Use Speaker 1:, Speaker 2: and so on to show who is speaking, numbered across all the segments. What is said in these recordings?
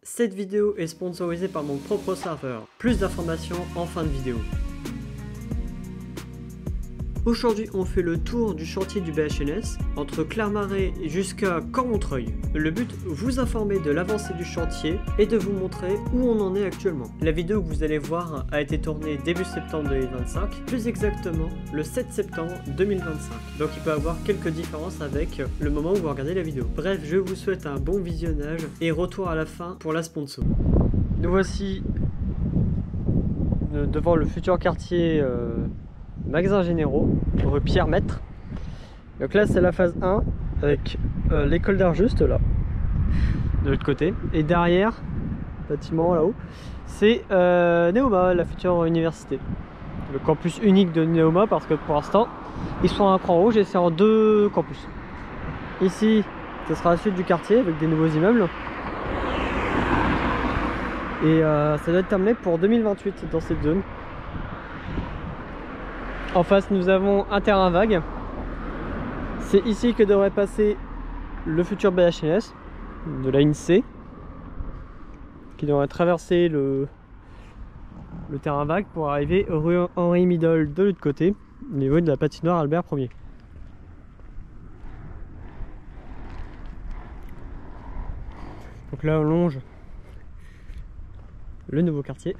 Speaker 1: Cette vidéo est sponsorisée par mon propre serveur. Plus d'informations en fin de vidéo. Aujourd'hui, on fait le tour du chantier du BHNS, entre Clermarais jusqu'à Cormontreuil. Le but, vous informer de l'avancée du chantier et de vous montrer où on en est actuellement. La vidéo que vous allez voir a été tournée début septembre 2025, plus exactement le 7 septembre 2025. Donc il peut y avoir quelques différences avec le moment où vous regardez la vidéo. Bref, je vous souhaite un bon visionnage et retour à la fin pour la sponsor. Nous voici devant le futur quartier Magasins Généraux, rue Pierre Maître. Donc là c'est la phase 1 avec l'école d'art juste là, de l'autre côté. Et derrière, bâtiment là-haut, c'est Neoma, la future université. Le campus unique de Neoma parce que pour l'instant, ils sont à un cran rouge et c'est en 2 campus. Ici, ce sera la suite du quartier avec des nouveaux immeubles. Et ça doit être terminé pour 2028 dans cette zone. En face, nous avons un terrain vague. C'est ici que devrait passer le futur BHNS de la INSEE, qui devrait traverser le terrain vague pour arriver rue Henri Midol de l'autre côté, au niveau de la patinoire Albert Ier. Donc là, on longe le nouveau quartier.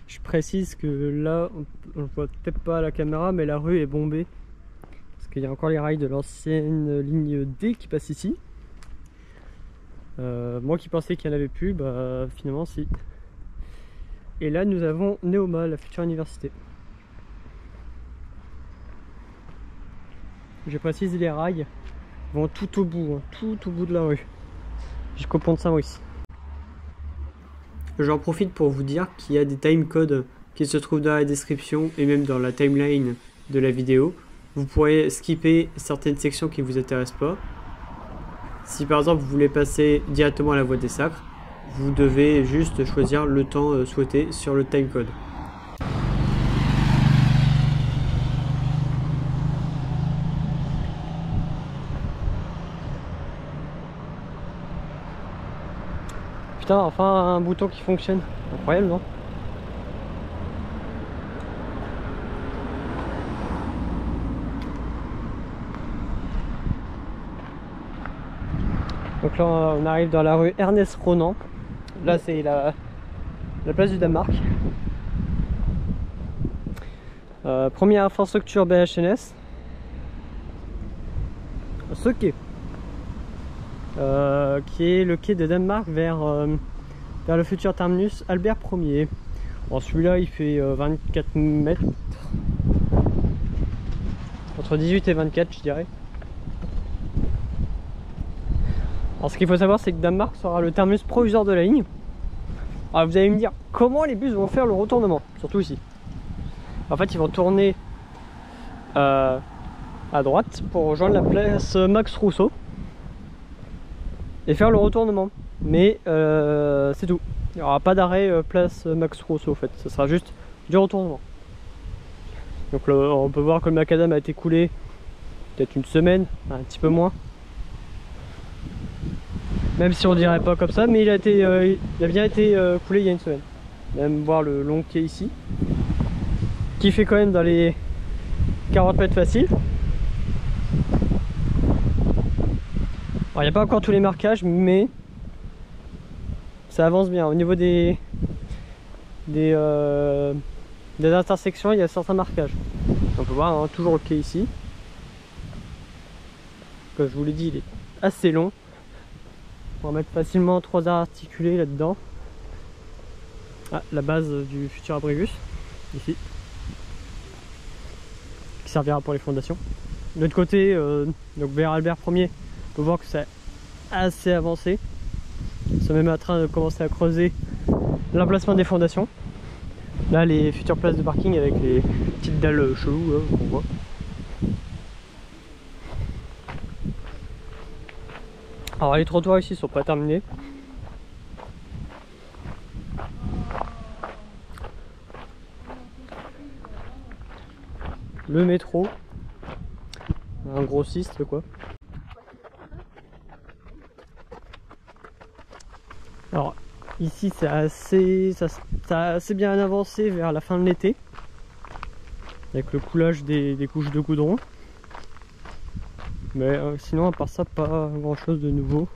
Speaker 1: Je précise que là, on ne voit peut-être pas à la caméra, mais la rue est bombée. Parce qu'il y a encore les rails de l'ancienne ligne D qui passent ici. Moi qui pensais qu'il n'y en avait plus, bah finalement si. Et là nous avons Neoma, la future université. Je précise, les rails vont tout au bout, hein, tout au bout de la rue. Jusqu'au pont de Saint-Maurice. J'en profite pour vous dire qu'il y a des timecodes qui se trouvent dans la description et même dans la timeline de la vidéo. Vous pourrez skipper certaines sections qui ne vous intéressent pas. Si par exemple vous voulez passer directement à la voie des sacres, vous devez juste choisir le temps souhaité sur le timecode. Putain, enfin un bouton qui fonctionne. Incroyable, non? Donc là on arrive dans la rue Ernest Ronan. Là c'est la place du Danemark. Première infrastructure BHNS. Ce quai. Qui est le quai de Danemark vers le futur terminus Albert Ier. Bon, celui-là il fait 24 mètres, entre 18 et 24 je dirais. Alors ce qu'il faut savoir, c'est que Danemark sera le terminus provisoire de la ligne. Alors vous allez me dire comment les bus vont faire le retournement, surtout ici. En fait ils vont tourner à droite pour rejoindre la place Max Rousseau et faire le retournement, mais c'est tout. Il n'y aura pas d'arrêt place Max Rousseau en fait, ce sera juste du retournement. Donc là, on peut voir que le macadam a été coulé peut-être une semaine, un petit peu moins, même si on dirait pas comme ça, mais il a bien été coulé il y a une semaine. Même voir le long quai ici, qui fait quand même dans les 40 mètres faciles. Il n'y a pas encore tous les marquages, mais ça avance bien. Au niveau des intersections, il y a certains marquages. On peut voir hein, toujours le quai ici. Comme je vous l'ai dit, il est assez long. On va mettre facilement 3 articulés là-dedans. Ah, la base du futur abribus, ici, qui servira pour les fondations. De l'autre côté, donc vers Albert Ier, on peut voir que c'est assez avancé. Ils sont même en train de commencer à creuser l'emplacement des fondations. Là, les futures places de parking avec les petites dalles cheloues qu'on voit. Alors les trottoirs ici sont pas terminés. le métro, un grossiste quoi. Alors ici c'est assez, ça a assez bien avancé vers la fin de l'été, avec le coulage des couches de goudron. Mais sinon à part ça, pas grand chose de nouveau.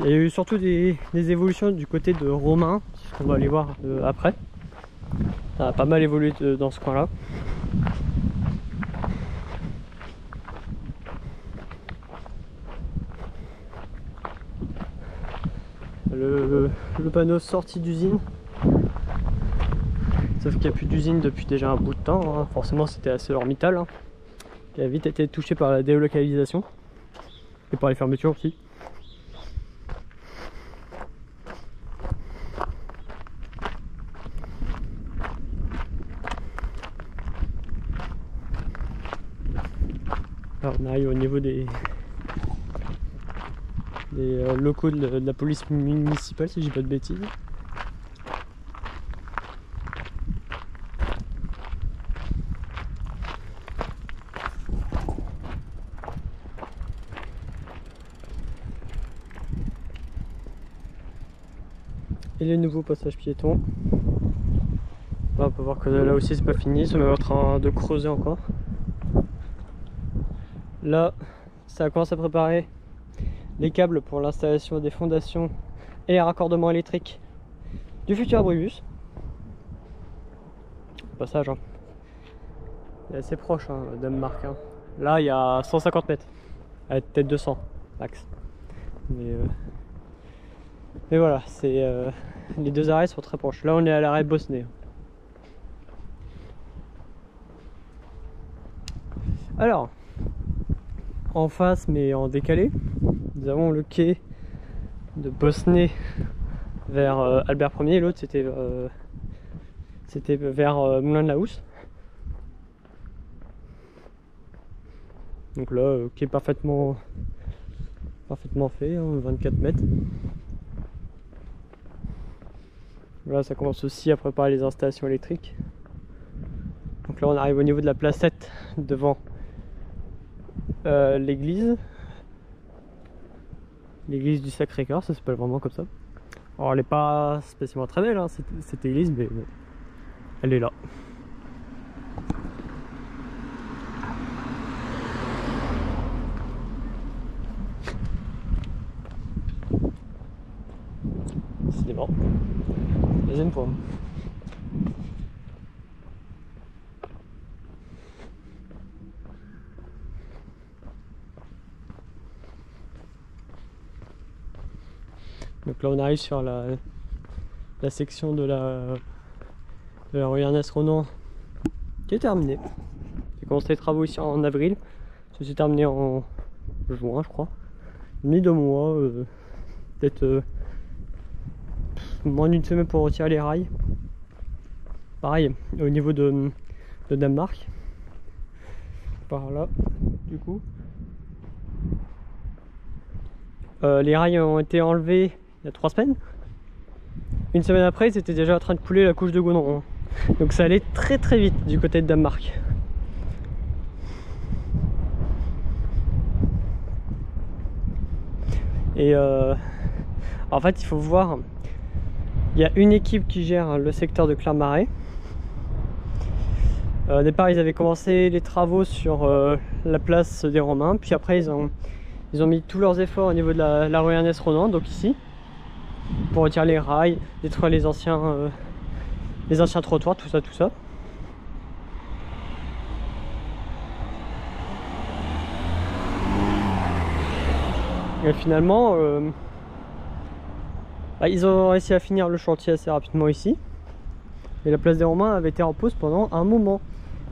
Speaker 1: Il y a eu surtout des évolutions du côté de Romain, ce qu'on va aller voir après. Ça a pas mal évolué dans ce coin là. Le panneau sortie d'usine, sauf qu'il n'y a plus d'usine depuis déjà un bout de temps, hein. Forcément c'était ArcelorMittal, hein, qui a vite été touché par la délocalisation et par les fermetures aussi. Alors on arrive au niveau des locaux de la police municipale, si j'ai pas de bêtises. Et les nouveaux passages piétons. Là, on peut voir que là aussi c'est pas fini, ils sont même en train de creuser encore. Là, ça commence à préparer les câbles pour l'installation des fondations et les raccordements électriques du futur abribus. Passage, hein. Il est assez proche, hein, d'Ammark, hein. Là, il y a 150 mètres, peut-être 200 max. Mais voilà, les deux arrêts sont très proches. Là, on est à l'arrêt Bosnais. Alors, en face, mais en décalé, nous avons le quai de Bosnais vers Albert Ier, l'autre c'était vers Moulin de la Housse. Donc là, quai parfaitement fait, hein, 24 mètres. Là, ça commence aussi à préparer les installations électriques. Donc là, on arrive au niveau de la placette devant l'église du Sacré-Cœur, ça s'appelle vraiment comme ça. Alors elle est pas spécialement très belle, hein, cette église, mais bon, elle est là. Décidément, deuxième point. Donc là on arrive sur la section de la rue Ernest Renan qui est terminée. J'ai commencé les travaux ici en avril, ça s'est terminé en juin je crois. Mis 2 mois, peut-être moins d'une semaine pour retirer les rails. Pareil au niveau de Danemark, par là du coup. Les rails ont été enlevés il y a 3 semaines. Une semaine après, ils étaient déjà en train de couler la couche de goudron. Donc ça allait très très vite du côté de Danemark. Et en fait, il faut voir, il y a une équipe qui gère le secteur de Clermarais. Au départ, ils avaient commencé les travaux sur la place des Romains, puis après ils ont mis tous leurs efforts au niveau de la rue Ernest Renan, donc ici, pour retirer les rails, détruire les anciens trottoirs, tout ça. Et finalement, ils ont réussi à finir le chantier assez rapidement ici. Et la place des Romains avait été en pause pendant un moment.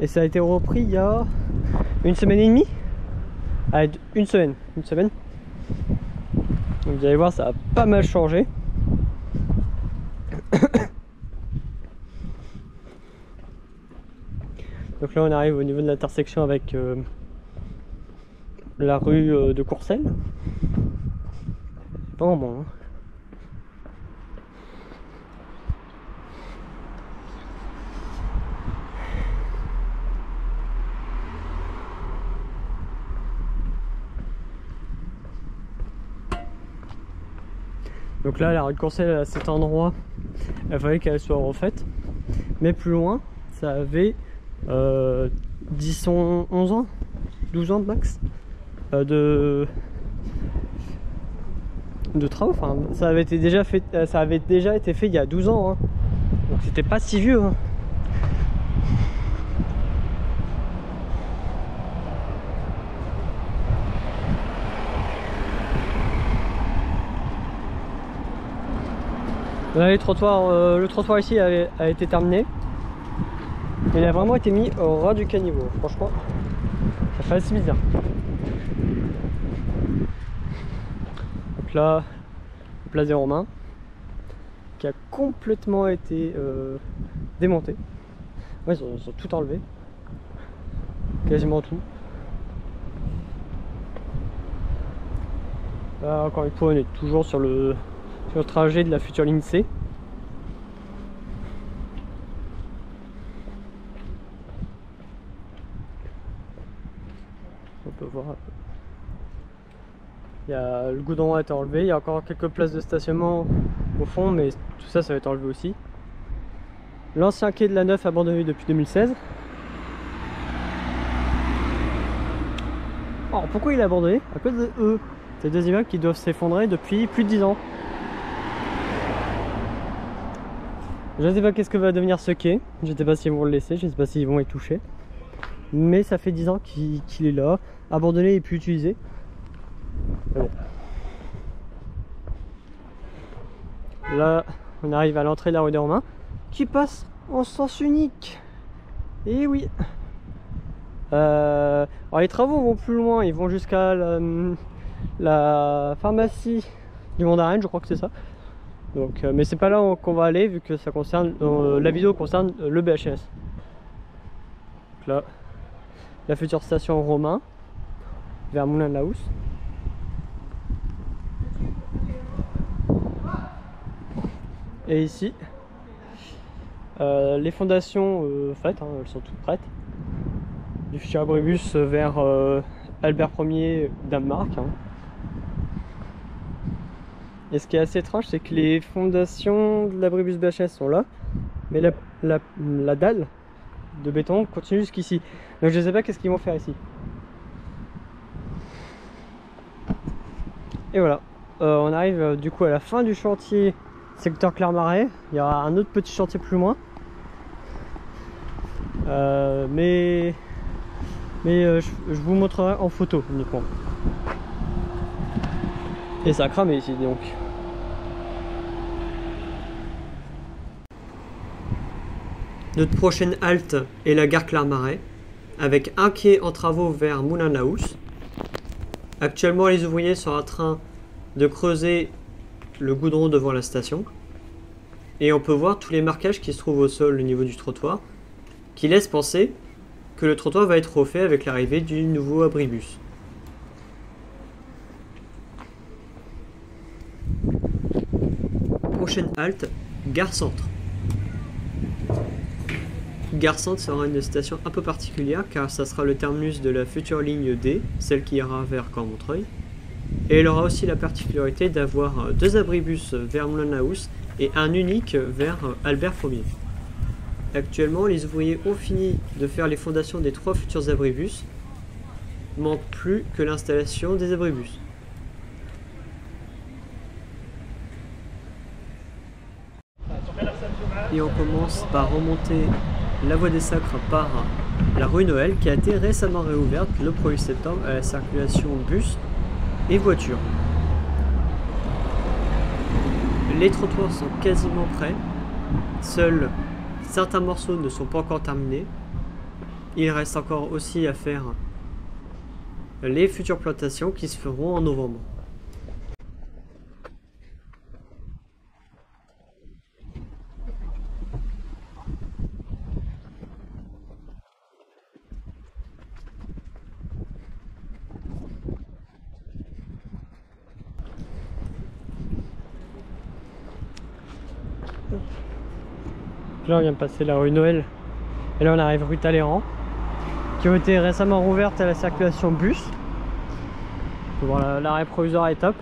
Speaker 1: Et ça a été repris il y a 1 semaine et demie. Allez, une semaine. Donc vous allez voir, ça a pas mal changé. Donc là on arrive au niveau de l'intersection avec la rue de Courcelles. C'est pas vraiment, hein. Donc là, la rue de Courcelles à cet endroit, il fallait qu'elle soit refaite. Mais plus loin, ça avait 10, 11 ans, 12 ans de max de travaux. Enfin, ça avait déjà été fait il y a 12 ans. Hein. Donc c'était pas si vieux. Hein. Là, le trottoir ici a été terminé. Il a vraiment été mis au ras du caniveau. Franchement, ça fait assez bizarre. Donc là, la place des Romains, qui a complètement été démontée. Ouais, ils ont tout enlevé. Quasiment tout. Là, encore une fois, on est toujours sur le trajet de la future ligne C. On peut voir. Il y a le goudron a été enlevé, il y a encore quelques places de stationnement au fond, mais tout ça, ça va être enlevé aussi. L'ancien quai de la Neuf abandonné depuis 2016. Alors pourquoi il est abandonné? À cause de eux. C'est deux immeubles qui doivent s'effondrer depuis plus de 10 ans. Je ne sais pas qu'est-ce que va devenir ce quai, je ne sais pas s'ils vont le laisser, je ne sais pas s'ils vont y toucher. Mais ça fait 10 ans qu'il est là, abandonné et plus utilisé. Mais bon. Là, on arrive à l'entrée de la rue des Romains, qui passe en sens unique. Et oui. Alors les travaux vont plus loin, ils vont jusqu'à la pharmacie du Mandarin, je crois que c'est ça. Donc, mais c'est pas là qu'on va aller vu que ça concerne la vidéo concerne le BHNS. Donc là, la future station Romain vers Moulin-de-la-Housse. Et ici, les fondations faites, hein, elles sont toutes prêtes. Du futur abribus vers Albert Ier Danemark. Hein. Et ce qui est assez étrange, c'est que les fondations de l'abribus BHS sont là, mais la dalle de béton continue jusqu'ici. Donc je ne sais pas qu'est-ce qu'ils vont faire ici. Et voilà, on arrive du coup à la fin du chantier secteur Clermarais. Il y aura un autre petit chantier plus loin. Mais je vous montrerai en photo uniquement. Et ça a cramé ici donc. Notre prochaine halte est la gare Clermarais, avec un quai en travaux vers Moulin-de-la-Housse. Actuellement, les ouvriers sont en train de creuser le goudron devant la station. Et on peut voir tous les marquages qui se trouvent au sol au niveau du trottoir, qui laissent penser que le trottoir va être refait avec l'arrivée du nouveau abribus. Prochaine halte, Gare Centre. Gare Centre sera une station un peu particulière car ça sera le terminus de la future ligne D, celle qui ira vers Caen-Montreuil. Et elle aura aussi la particularité d'avoir deux abribus vers Moulin-de-la-Housse et un unique vers Albert Ier. Actuellement, les ouvriers ont fini de faire les fondations des trois futurs abribus. Il ne manque plus que l'installation des abribus. Et on commence par remonter la voie des Sacres par la rue Noël qui a été récemment réouverte le 1er septembre à la circulation bus et voitures. Les trottoirs sont quasiment prêts, seuls certains morceaux ne sont pas encore terminés. Il reste encore aussi à faire les futures plantations qui se feront en novembre. Là on vient de passer la rue Noël et là on arrive rue Talleyrand qui a été récemment rouverte à la circulation bus. Bon, l'arrêt provisoire est top.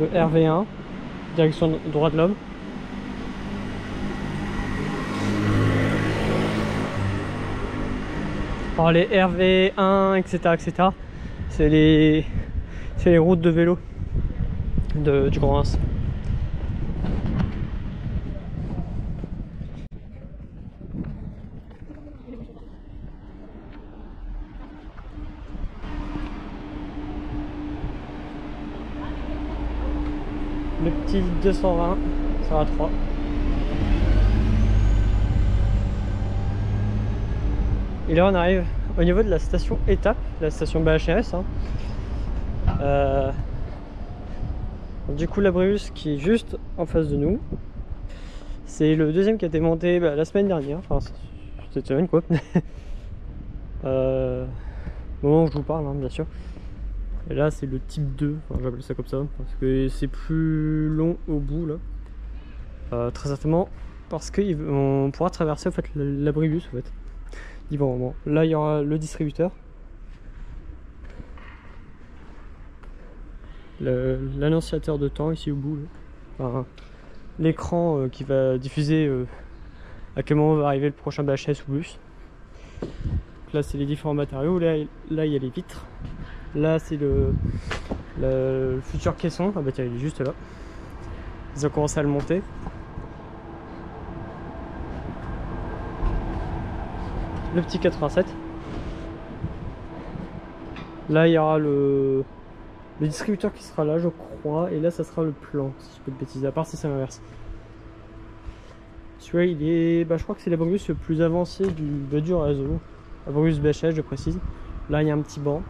Speaker 1: le RV1, direction droit de l'homme. Alors les RV1, etc. c'est les routes de vélo du Grand Reims. Le petit 220, ça va 3. Et là on arrive au niveau de la station étape, la station BHRS. Du coup l'Abribus qui est juste en face de nous, c'est le deuxième qui a été monté la semaine dernière, enfin cette semaine quoi. Au moment où je vous parle bien sûr. Et là c'est le type 2, enfin, j'appelle ça comme ça, parce que c'est plus long au bout là. Très certainement parce qu'on pourra traverser en fait l'Abribus en fait. Bon, là il y aura le distributeur, l'annonciateur de temps ici au bout, enfin, l'écran qui va diffuser à quel moment va arriver le prochain BHS ou bus. Donc là c'est les différents matériaux, là il y a les vitres, là c'est le futur caisson, ah bah tiens il est juste là, ils ont commencé à le monter. Le petit 87. Là il y aura le distributeur qui sera là je crois, et là ça sera le plan si je peux te bêtiser, à part si c'est l'inverse. Celui-là il est, je crois que c'est l'Abribus le plus avancé du réseau, Abribus BHS je précise. Là il y a un petit banc.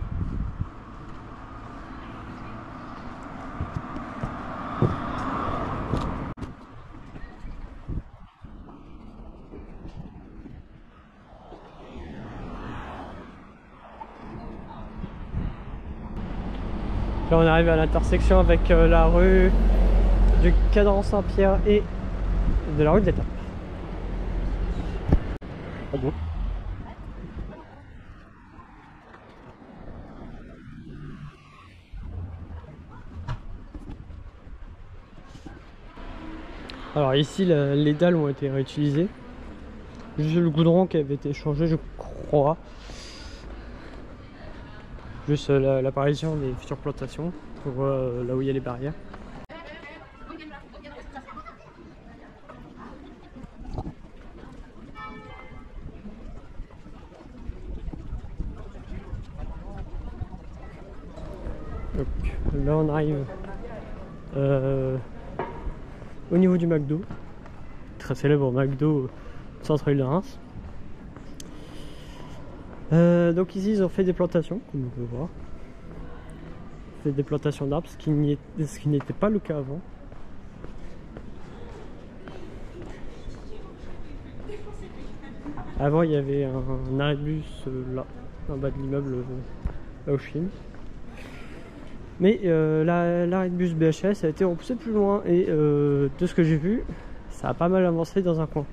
Speaker 1: Là on arrive à l'intersection avec la rue du Cadran Saint-Pierre et de la rue de l'Étape. Ah bon. Alors ici les dalles ont été réutilisées. Juste le goudron qui avait été changé je crois. Juste l'apparition des futures plantations. On voit là où il y a les barrières. Donc, là on arrive au niveau du McDo, très célèbre McDo centre-ville de Reims. Donc ici ils ont fait des plantations, comme on peut voir. Fait des plantations d'arbres, ce qui n'était pas le cas avant. Avant il y avait un arrêt de bus là, en bas de l'immeuble là où je filme. Mais l'arrêt de bus BHS a été repoussé plus loin et de ce que j'ai vu, ça a pas mal avancé dans un coin.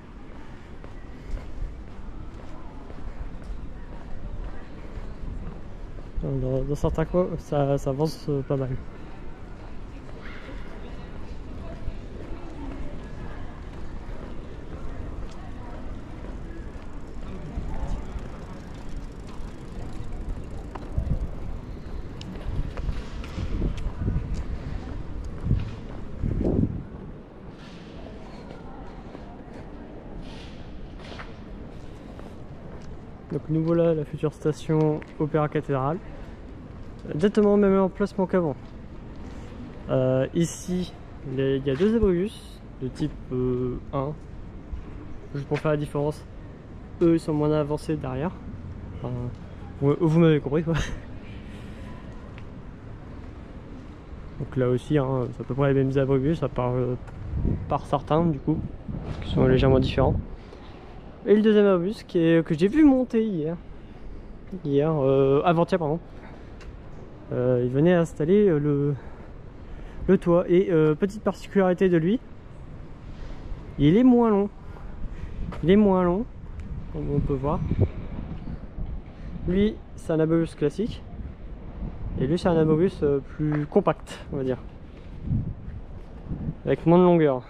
Speaker 1: Dans certains coins, ça avance pas mal. Donc nous voilà à la future station Opéra Cathédrale. Exactement au même emplacement qu'avant. Ici, il y a deux Abribus de type 1. Juste pour faire la différence, eux ils sont moins avancés derrière. Enfin, vous m'avez compris quoi. Donc là aussi, hein, c'est à peu près les mêmes Abribus, à par certains du coup, qui sont légèrement différents. Et le deuxième Abribus que j'ai vu monter avant-hier pardon. Il venait installer le toit et petite particularité de lui, il est moins long. Comme on peut voir. Lui c'est un Abribus classique et lui c'est un Abribus plus compact on va dire. avec moins de longueur.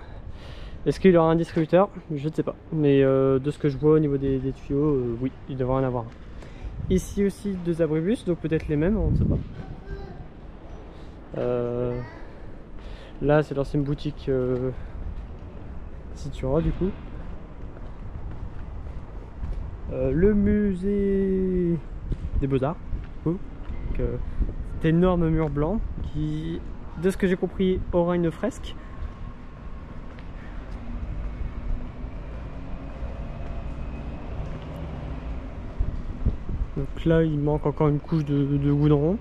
Speaker 1: Est-ce qu'il y aura un distributeur? Je ne sais pas, mais de ce que je vois au niveau des tuyaux, oui, il devrait en avoir un. Ici aussi 2 abribus, donc peut-être les mêmes, on ne sait pas. Là c'est l'ancienne boutique Citura du coup. Le musée des Beaux-Arts, cet énorme mur blanc qui, de ce que j'ai compris, aura une fresque. Donc là il manque encore une couche de goudron.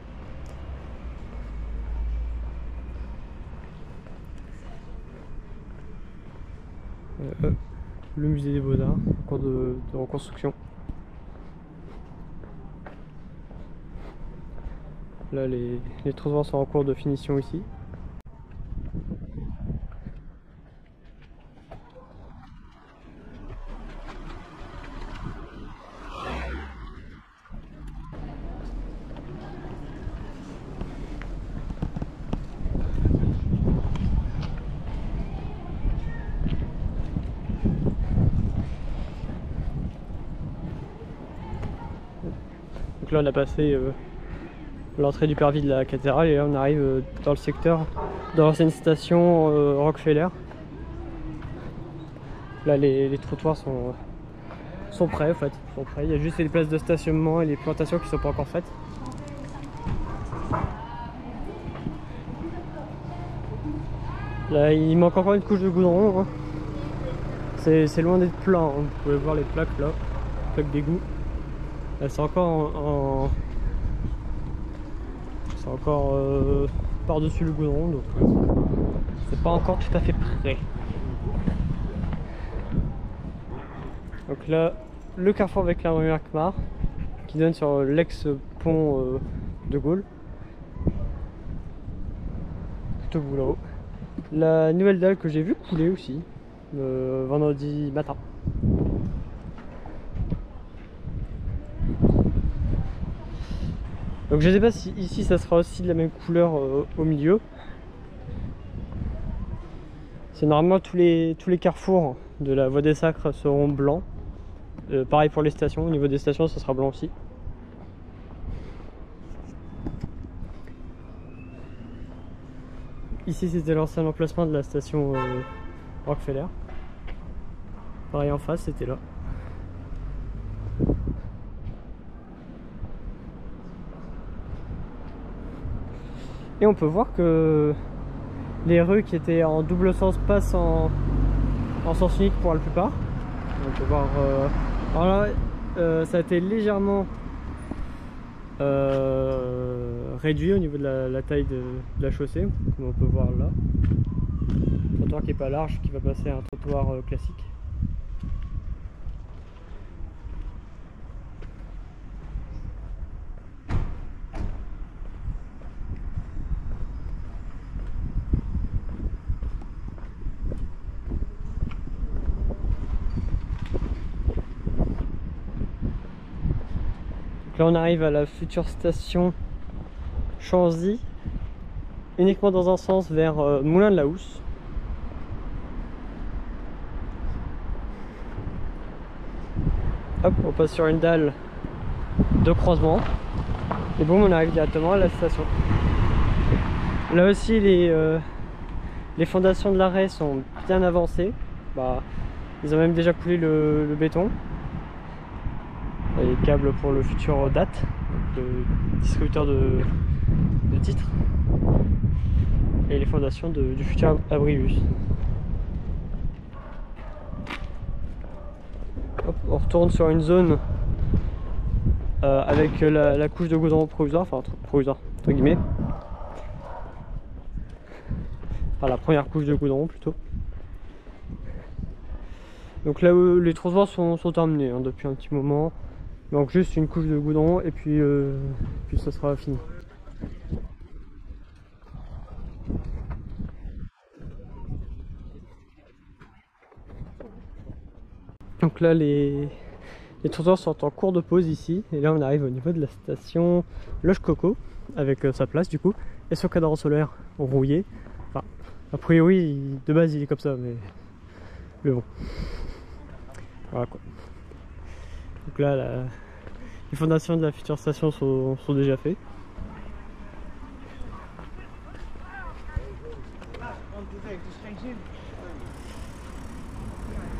Speaker 1: Le musée des Beaux-Arts, en cours de reconstruction. Là les trottoirs sont en cours de finition ici. Donc là on a passé l'entrée du parvis de la cathédrale et là on arrive dans le secteur de l'ancienne station Rockefeller. Là les trottoirs sont prêts en fait, il y a juste les places de stationnement et les plantations qui ne sont pas encore faites. Là il manque encore une couche de goudron, hein. C'est loin d'être plat, hein. Vous pouvez voir les plaques là, plaques d'égout. Là c'est encore c'est encore par-dessus le goudron, donc c'est pas encore tout à fait prêt. Donc là, le carrefour avec la rue Alkmaar qui donne sur l'ex-pont de Gaulle. Tout au bout là-haut. La nouvelle dalle que j'ai vue couler aussi, vendredi matin. Donc je sais pas si ici ça sera aussi de la même couleur au milieu. C'est normalement tous les carrefours de la voie des Sacres seront blancs. Pareil pour les stations, au niveau des stations ça sera blanc aussi. Ici c'était l'ancien emplacement de la station Rockefeller. Pareil en face c'était là. Et on peut voir que les rues qui étaient en double sens passent en sens unique pour la plupart. On peut voir. Alors là, ça a été légèrement réduit au niveau de la taille de la chaussée, comme on peut voir là. Un trottoir qui n'est pas large, qui va passer à un trottoir classique. Là on arrive à la future station Chanzy, uniquement dans un sens vers Moulin de la Housse. Hop, on passe sur une dalle de croisement et bon, on arrive directement à la station. Là aussi les fondations de l'arrêt sont bien avancées. Ils ont même déjà coulé le béton. Les câbles pour le futur DAT, le distributeur de titres, et les fondations du futur abribus. Hop, on retourne sur une zone avec la couche de goudron provisoire, enfin provisoire entre guillemets, enfin la première couche de goudron plutôt. Donc là où les trottoirs sont terminés hein, depuis un petit moment. Donc juste une couche de goudron et puis ça sera fini. Donc là les trottoirs sont en cours de pause ici. Et là on arrive au niveau de la station Loge Coco avec sa place du coup et son cadran solaire rouillé. Enfin A priori, de base il est comme ça, mais bon. Voilà quoi. Donc là, les fondations de la future station sont déjà faites.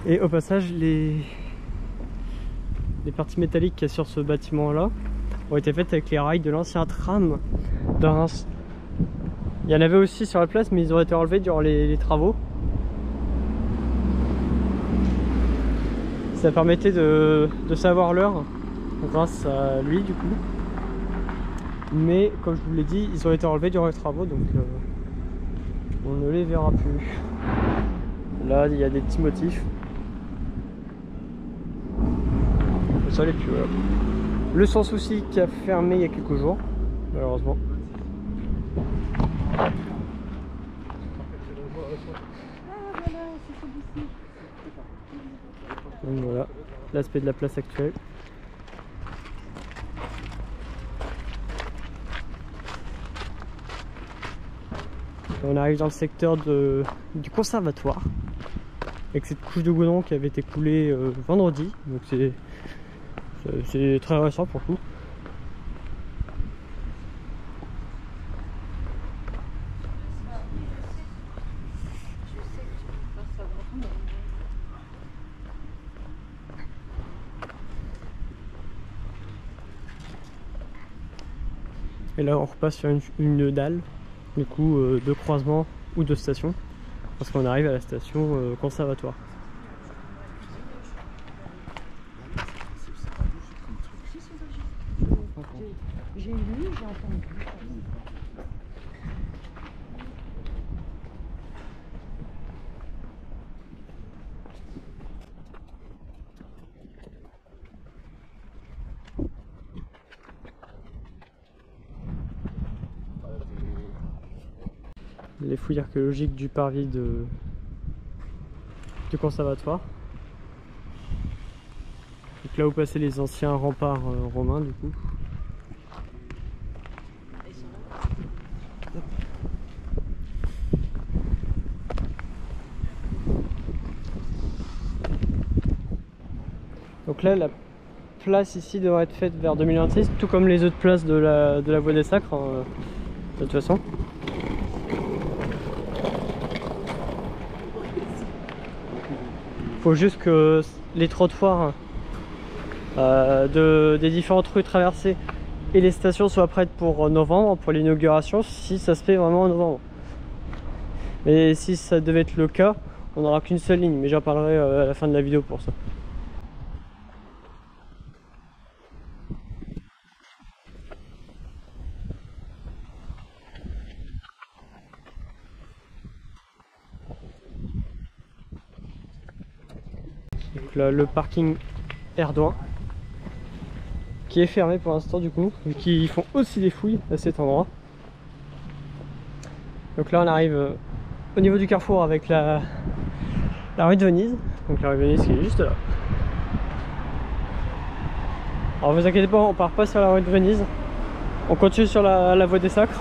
Speaker 1: Et au passage, les parties métalliques qu'il y a sur ce bâtiment là ont été faites avec les rails de l'ancien tram de Reims. Il y en avait aussi sur la place, mais ils ont été enlevés durant les travaux. Ça permettait de savoir l'heure grâce à lui du coup. Mais comme je vous l'ai dit, ils ont été enlevés durant les travaux, donc on ne les verra plus. Là, il y a des petits motifs. Ça les plus. Voilà. Le Sans Souci qui a fermé il y a quelques jours, malheureusement. Donc voilà l'aspect de la place actuelle. On arrive dans le secteur du conservatoire avec cette couche de goudron qui avait été coulée vendredi, donc c'est très récent pour le coup. Et là on repasse sur une dalle, du coup de croisement ou de station, parce qu'on arrive à la station conservatoire.
Speaker 2: J'ai lu, j'ai entendu.
Speaker 1: Les fouilles archéologiques du parvis du conservatoire. Donc là où passaient les anciens remparts romains du coup. Donc là la place ici devrait être faite vers 2026, tout comme les autres places de la voie des Sacres de toute façon. Faut juste que les trottoirs des différentes rues traversées et les stations soient prêtes pour novembre, pour l'inauguration, si ça se fait vraiment en novembre. Mais si ça devait être le cas, on n'aura qu'une seule ligne, mais j'en parlerai à la fin de la vidéo pour ça. Donc là, le parking Erdouin qui est fermé pour l'instant du coup, vu qu'ils font aussi des fouilles à cet endroit. Donc là on arrive au niveau du carrefour avec la rue de Venise. Donc la rue de Venise qui est juste là. Alors vous inquiétez pas, on part pas sur la rue de Venise, on continue sur la voie des Sacres.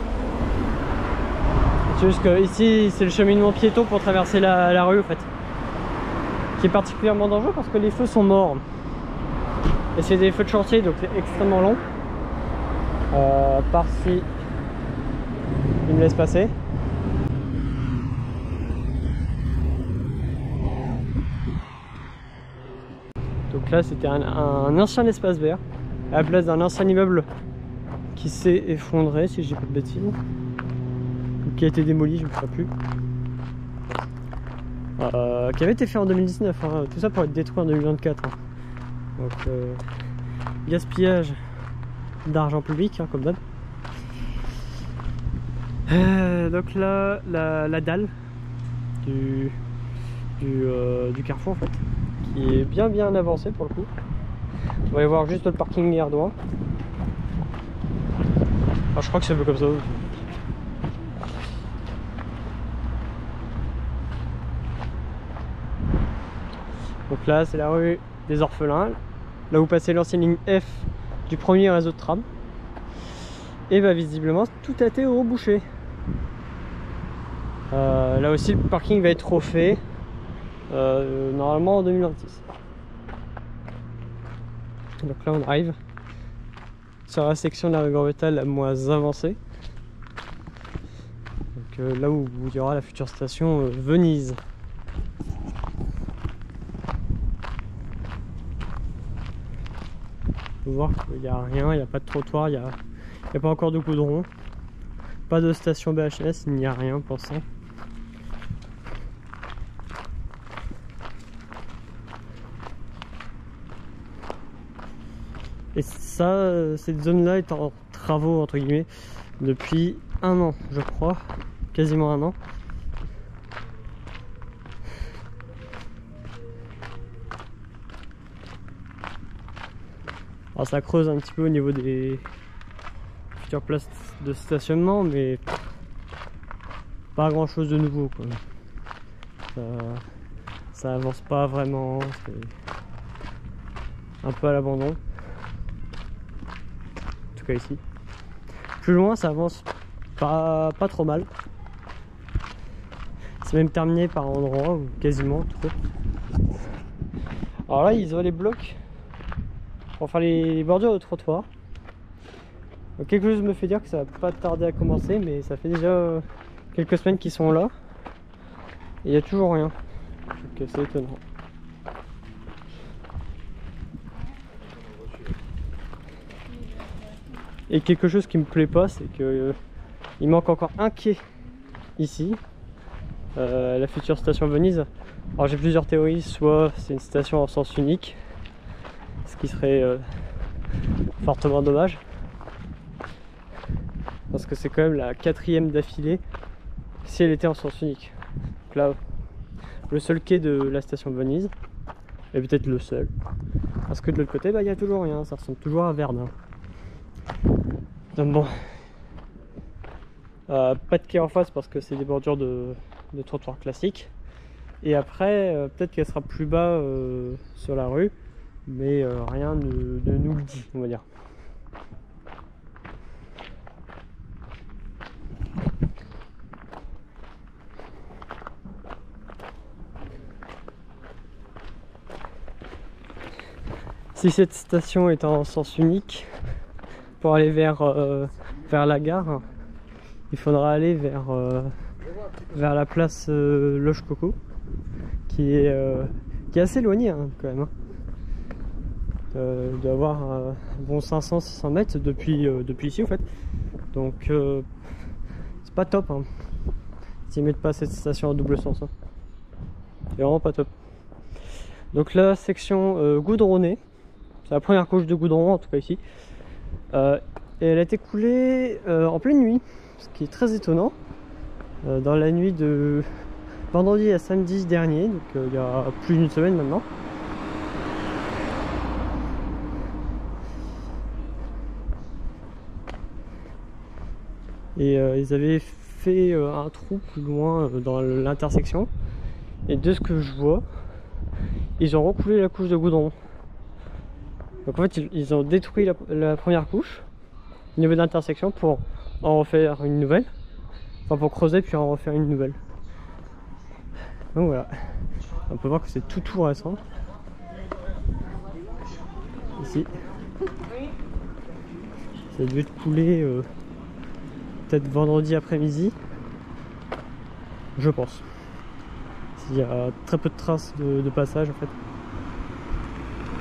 Speaker 1: C'est juste que ici c'est le cheminement piéton pour traverser la rue en fait, qui est particulièrement dangereux parce que les feux sont morts. Et c'est des feux de chantier, donc c'est extrêmement long. Par-ci, il me laisse passer. Donc là, c'était un ancien espace vert, à la place d'un ancien immeuble qui s'est effondré, si je dis pas de bêtises, ou qui a été démoli, je ne me souviens plus. Qui avait été fait en 2019, hein, tout ça pour être détruit en 2024. Hein. Donc gaspillage d'argent public, hein, comme d'hab. Donc là, la dalle du carrefour en fait, qui est bien avancée pour le coup. On va aller voir juste le parking Erdouin. Alors, je crois que c'est un peu comme ça. Donc là c'est la rue des Orphelins, là où passait l'ancienne ligne F du premier réseau de tram. Et bah visiblement tout a été rebouché. Là aussi le parking va être refait normalement en 2026. Donc là on arrive sur la section de la rue Gambetta la moins avancée. Donc là où il y aura la future station Venise. Vous voir qu'il n'y a rien, il n'y a pas de trottoir, il n'y a pas encore de goudron, pas de station BHS, il n'y a rien pour ça. Et ça, cette zone-là est en travaux entre guillemets depuis un an, je crois, quasiment un an. Alors ça creuse un petit peu au niveau des futures places de stationnement, mais pas grand chose de nouveau quoi. Ça avance pas vraiment, c'est un peu à l'abandon. En tout cas ici. Plus loin ça avance pas trop mal. C'est même terminé par endroit, ou quasiment tout. Alors là ils ont les blocs pour faire les bordures de trottoir. Donc, quelque chose me fait dire que ça va pas tarder à commencer, mais ça fait déjà quelques semaines qu'ils sont là et il n'y a toujours rien. Donc c'est étonnant. Et quelque chose qui me plaît pas, c'est que il manque encore un quai ici, la future station Venise. Alors j'ai plusieurs théories, soit c'est une station en sens unique, ce qui serait fortement dommage, parce que c'est quand même la 4e d'affilée si elle était en sens unique. Donc là, le seul quai de la station Venise, et peut-être le seul, parce que de l'autre côté, il n'y a toujours rien, ça ressemble toujours à Verdun. Donc bon, pas de quai en face parce que c'est des bordures de trottoir classiques. Et après, peut-être qu'elle sera plus bas sur la rue, mais rien ne nous le dit, on va dire. Si cette station est en sens unique, pour aller vers la gare, il faudra aller vers la place Loge Coco, qui est assez éloigné hein, quand même. Il doit avoir bon 500-600 mètres depuis ici en fait. Donc c'est pas top hein, s'ils mettent pas cette station en double sens. Hein. C'est vraiment pas top. Donc la section goudronnée, c'est la première couche de goudron en tout cas ici. Et elle a été coulée en pleine nuit, ce qui est très étonnant. Dans la nuit de vendredi à samedi dernier, donc il y a plus d'une semaine maintenant. Et ils avaient fait un trou plus loin dans l'intersection. Et de ce que je vois, ils ont recoulé la couche de goudron. Donc en fait ils ont détruit la première couche au niveau de l'intersection pour en refaire une nouvelle. Enfin pour creuser puis en refaire une nouvelle. Donc voilà. On peut voir que c'est tout récent. Ici. Ça a dû être coulé peut-être vendredi après-midi. Je pense. Il y a très peu de traces de passage en fait.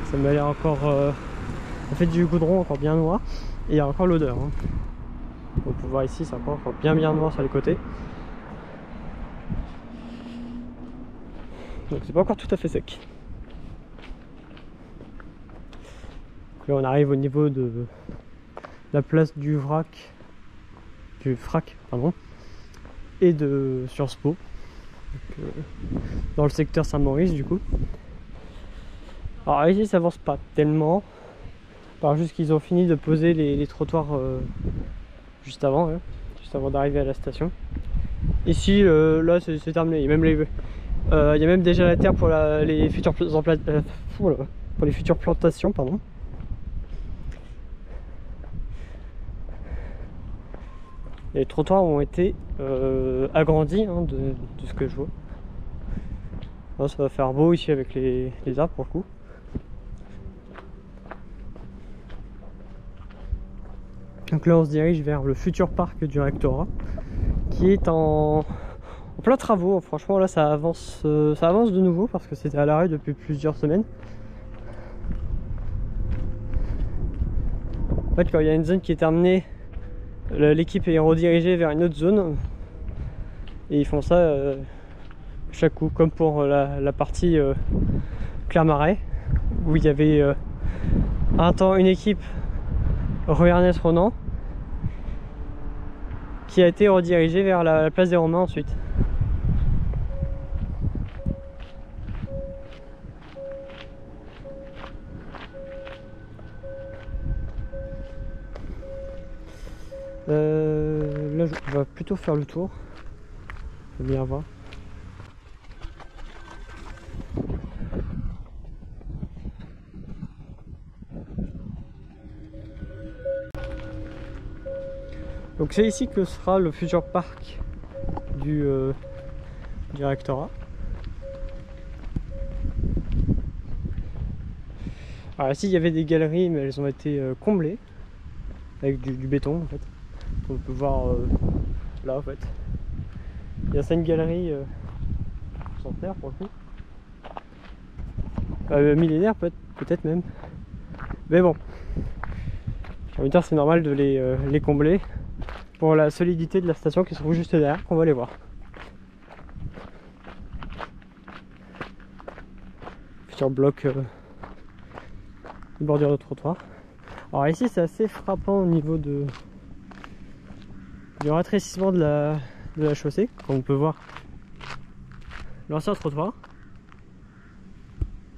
Speaker 1: Ça m'a l'air encore en fait du goudron encore bien noir et il y a encore l'odeur hein. On peut voir ici c'est encore bien noir sur les côtés, donc c'est pas encore tout à fait sec. Donc là on arrive au niveau de la place du frac pardon, et de Sciences Po, donc, dans le secteur Saint-Maurice du coup. Alors ici ça avance pas tellement, par juste qu'ils ont fini de poser les trottoirs juste avant d'arriver à la station. Ici là c'est terminé, il y a même déjà la terre pour les futures plantations pardon. Les trottoirs ont été agrandis hein, de ce que je vois. Là, ça va faire beau ici avec les arbres pour le coup. Donc là on se dirige vers le futur parc du rectorat qui est en plein travaux. Franchement là ça avance de nouveau parce que c'était à l'arrêt depuis plusieurs semaines. En fait quand il y a une zone qui est terminée, l'équipe est redirigée vers une autre zone et ils font ça chaque coup, comme pour la partie Clermarais où il y avait un temps une équipe rue Ernest Renan qui a été redirigée vers la place des Romains ensuite. Là on va plutôt faire le tour, je vais bien voir. Donc c'est ici que sera le futur parc du rectorat. Alors ici il y avait des galeries mais elles ont été comblées avec du béton en fait. On peut voir là en fait. Il y a 5 galeries centenaires pour le coup. Millénaires peut-être même. Mais bon, j'ai envie de dire c'est normal de les combler pour la solidité de la station qui se trouve juste derrière, qu'on va aller voir. Futur bloc bordure de trottoir. Alors ici c'est assez frappant au niveau du rétrécissement de la chaussée, comme on peut voir l'ancien trottoir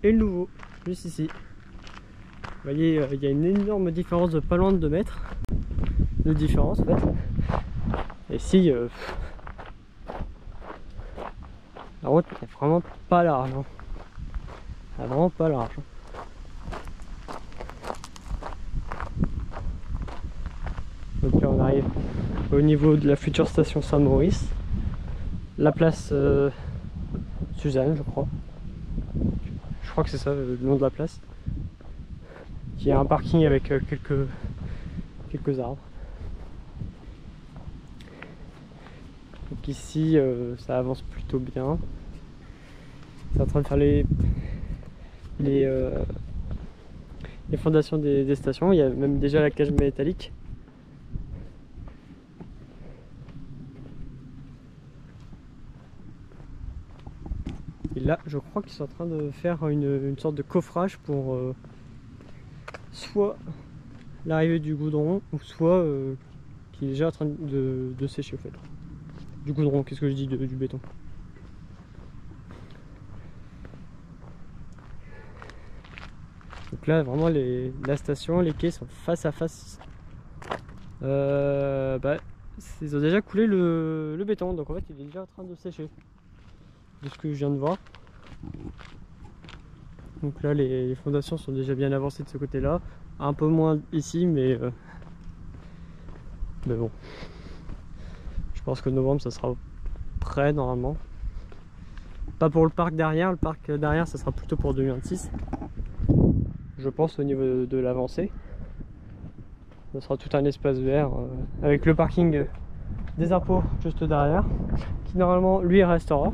Speaker 1: et le nouveau, juste ici. Vous voyez, il y a une énorme différence de pas loin de 2 mètres de différence en fait. Et ici, la route n'est vraiment pas large. Hein. Elle est vraiment pas large. Donc là on arrive au niveau de la future station Saint-Maurice, la place Suzanne je crois que c'est ça le nom de la place, qui a un parking avec quelques arbres. Donc ici ça avance plutôt bien, c'est en train de faire les fondations des stations, il y a même déjà la cage métallique. Et là, je crois qu'ils sont en train de faire une sorte de coffrage pour soit l'arrivée du goudron, ou soit qui est déjà en train de sécher au fait. Du goudron, qu'est-ce que je dis, du béton. Donc là, vraiment, la station, les quais sont face à face. Ils ont déjà coulé le béton, donc en fait, il est déjà en train de sécher. De ce que je viens de voir. Donc là les fondations sont déjà bien avancées de ce côté là, un peu moins ici mais bon, je pense que novembre ça sera prêt normalement, pas pour le parc derrière ça sera plutôt pour 2026 je pense. Au niveau de l'avancée ça sera tout un espace vert avec le parking des impôts juste derrière qui normalement lui restera.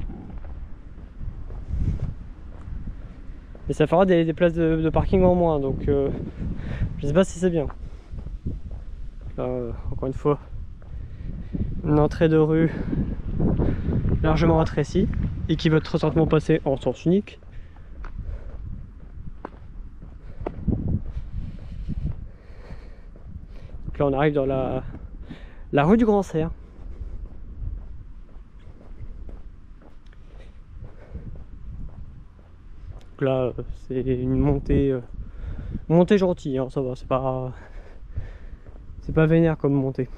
Speaker 1: Et ça fera des places de parking en moins, donc je sais pas si c'est bien. Là, encore une fois, une entrée de rue largement rétrécie et qui va très certainement passer en sens unique. Donc là on arrive dans la rue du Grand Cerf. Donc là c'est une montée gentille, hein, ça va, c'est pas vénère comme montée.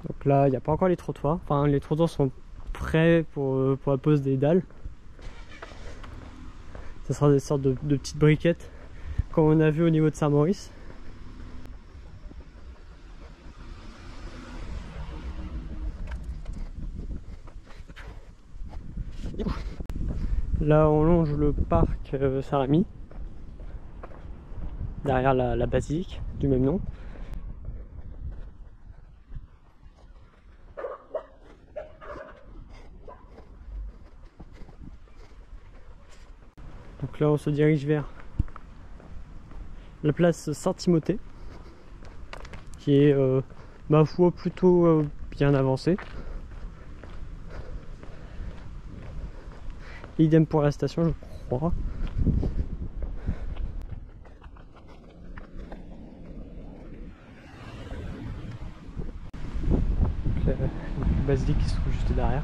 Speaker 1: Donc là il n'y a pas encore les trottoirs, enfin les trottoirs sont prêts pour la pose des dalles. Ça sera des sortes de petites briquettes comme on a vu au niveau de Saint-Maurice. Là on longe le parc Saint-Rémy, derrière la basilique du même nom. Donc là on se dirige vers la place Saint-Timothée, qui est ma foi plutôt bien avancée. Idem pour la station, je crois. Donc, le basilique qui se trouve juste derrière.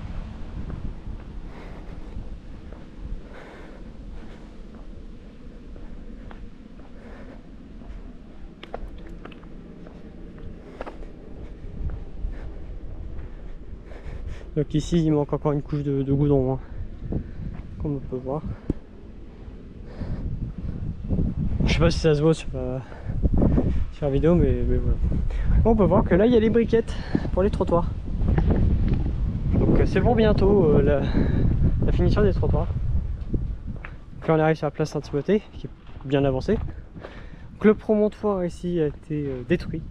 Speaker 1: Donc ici il manque encore une couche de goudron, hein, comme on peut voir. Je sais pas si ça se voit sur la vidéo, mais voilà. On peut voir que là il y a les briquettes pour les trottoirs. Donc c'est pour bientôt la finition des trottoirs. Puis on arrive sur la place Saint-Timothée qui est bien avancée. Donc le promontoire ici a été détruit.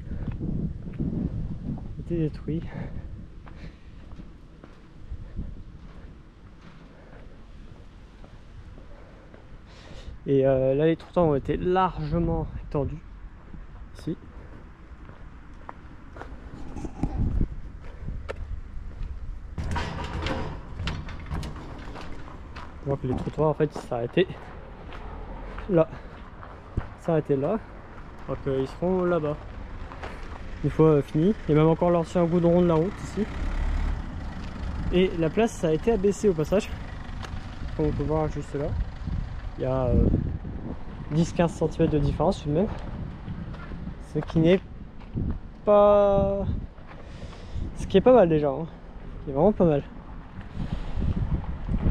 Speaker 1: Et là les trottoirs ont été largement étendus ici. On voit que les trottoirs en fait s'arrêtaient là. Donc ils seront là-bas une fois fini. Il y a même encore l'ancien goudron de la route ici. Et la place a été abaissée au passage, comme on peut voir juste là. Il y a 10-15 cm de différence tout de même, ce qui n'est pas... ce qui est pas mal déjà, hein. C'est vraiment pas mal.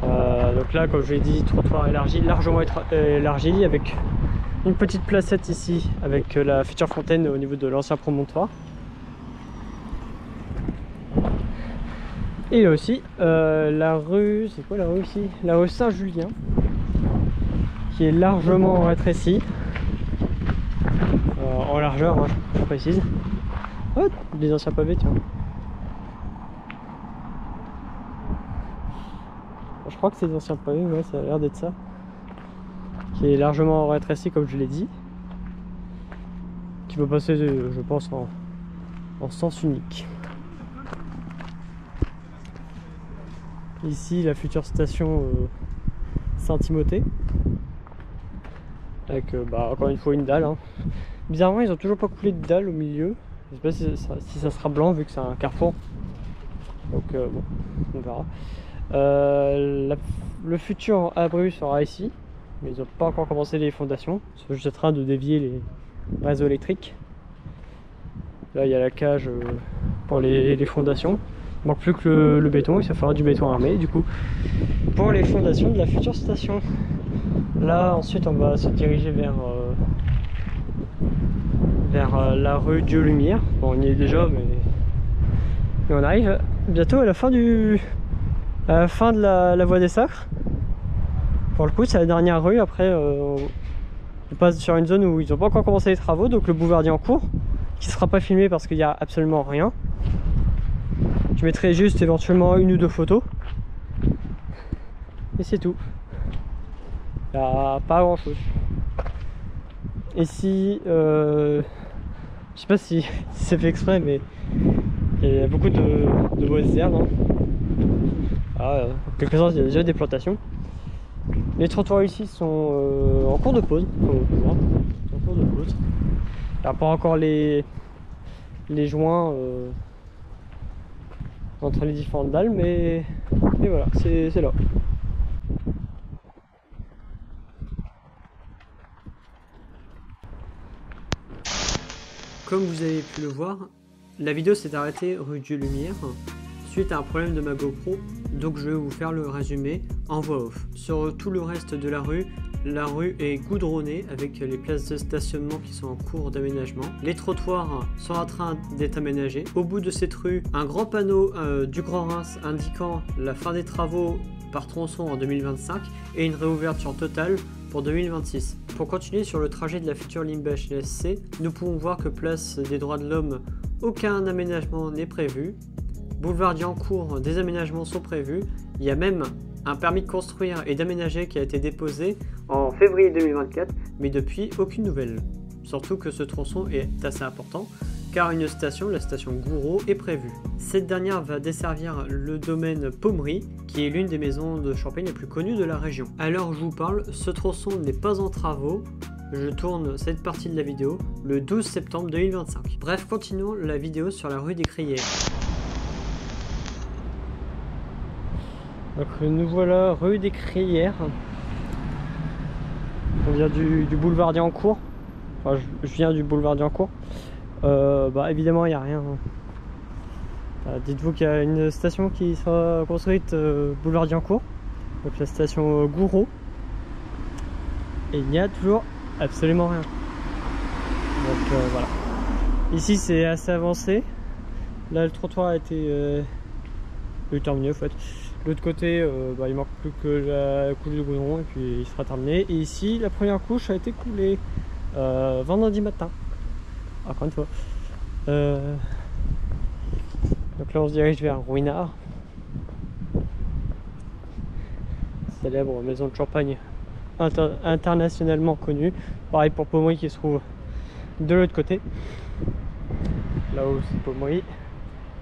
Speaker 1: Donc là, comme je l'ai dit, trottoir élargi, largement élargi, avec une petite placette ici avec la future fontaine au niveau de l'ancien promontoire. Et aussi la rue, c'est quoi la rue ici? La rue Saint-Julien, qui est largement rétrécie en largeur, hein, je précise. Oh, des anciens pavés, tiens. Je crois que c'est des anciens pavés, ouais, ça a l'air d'être ça. Qui est largement rétréci, comme je l'ai dit. Qui peut passer, je pense, en sens unique. Ici, la future station Saint-Timothée. Avec encore une fois une dalle, hein. Bizarrement ils ont toujours pas coulé de dalle au milieu. Je sais pas si ça sera blanc vu que c'est un carrefour. Donc bon, on verra. Le futur abri sera ici, mais ils n'ont pas encore commencé les fondations. Ils sont juste en train de dévier les réseaux électriques. Là il y a la cage pour les fondations. Il manque plus que le béton, il va falloir du béton armé du coup pour les fondations de la future station. Là ensuite on va se diriger vers la rue Dieu-Lumière. Bon, on y est déjà, mais on arrive bientôt à la fin de la voie des Sacres. Pour le coup c'est la dernière rue. Après on passe sur une zone où ils n'ont pas encore commencé les travaux, donc le boulevardier en cours qui ne sera pas filmé parce qu'il n'y a absolument rien. Je mettrai juste éventuellement une ou deux photos et c'est tout. Il n'y a pas grand chose. Ici, je sais pas si c'est fait exprès, mais il y a beaucoup de mauvaises herbes, hein. Quelques-uns il y a déjà des plantations. Les trottoirs ici sont en cours de pause, comme on peut voir. En cours de pause. Il n'y a pas encore les joints entre les différentes dalles, mais voilà, c'est là. Comme vous avez pu le voir, la vidéo s'est arrêtée rue Dieu-Lumière suite à un problème de ma GoPro, donc je vais vous faire le résumé en voix off. Sur tout le reste de la rue, La rue est goudronnée avec les places de stationnement qui sont en cours d'aménagement. Les trottoirs sont en train d'être aménagés. Au bout de cette rue, un grand panneau du Grand Reims indiquant la fin des travaux par tronçon en 2025 et une réouverture totale pour 2026. Pour continuer sur le trajet de la future ligne BHLSC, nous pouvons voir que place des droits de l'homme, aucun aménagement n'est prévu. Boulevard Diancourt, des aménagements sont prévus. Il y a même un permis de construire et d'aménager qui a été déposé en février 2024, mais depuis aucune nouvelle. Surtout que ce tronçon est assez important, car une station, la station Gouraud, est prévue. Cette dernière va desservir le domaine Pommery, qui est l'une des maisons de champagne les plus connues de la région. À l'heure où je vous parle, ce tronçon n'est pas en travaux. Je tourne cette partie de la vidéo le 12 septembre 2025. Bref, continuons la vidéo sur la rue des Crières. Donc nous voilà rue des Crières. On vient du boulevard Diancourt. Enfin, je viens du boulevard Diancourt. Évidemment il n'y a rien. Dites-vous qu'il y a une station qui sera construite boulevard Diancourt, donc la station Gouraud, et il n'y a toujours absolument rien. Donc voilà. Ici c'est assez avancé. Là le trottoir a été terminé en fait. De l'autre côté, il manque plus que la couche de goudron et puis il sera terminé. Et ici la première couche a été coulée vendredi matin. Encore une fois. Donc là on se dirige vers Ruinart, célèbre maison de champagne internationalement connue. Pareil pour Pommery qui se trouve de l'autre côté. Là-haut c'est Pommery.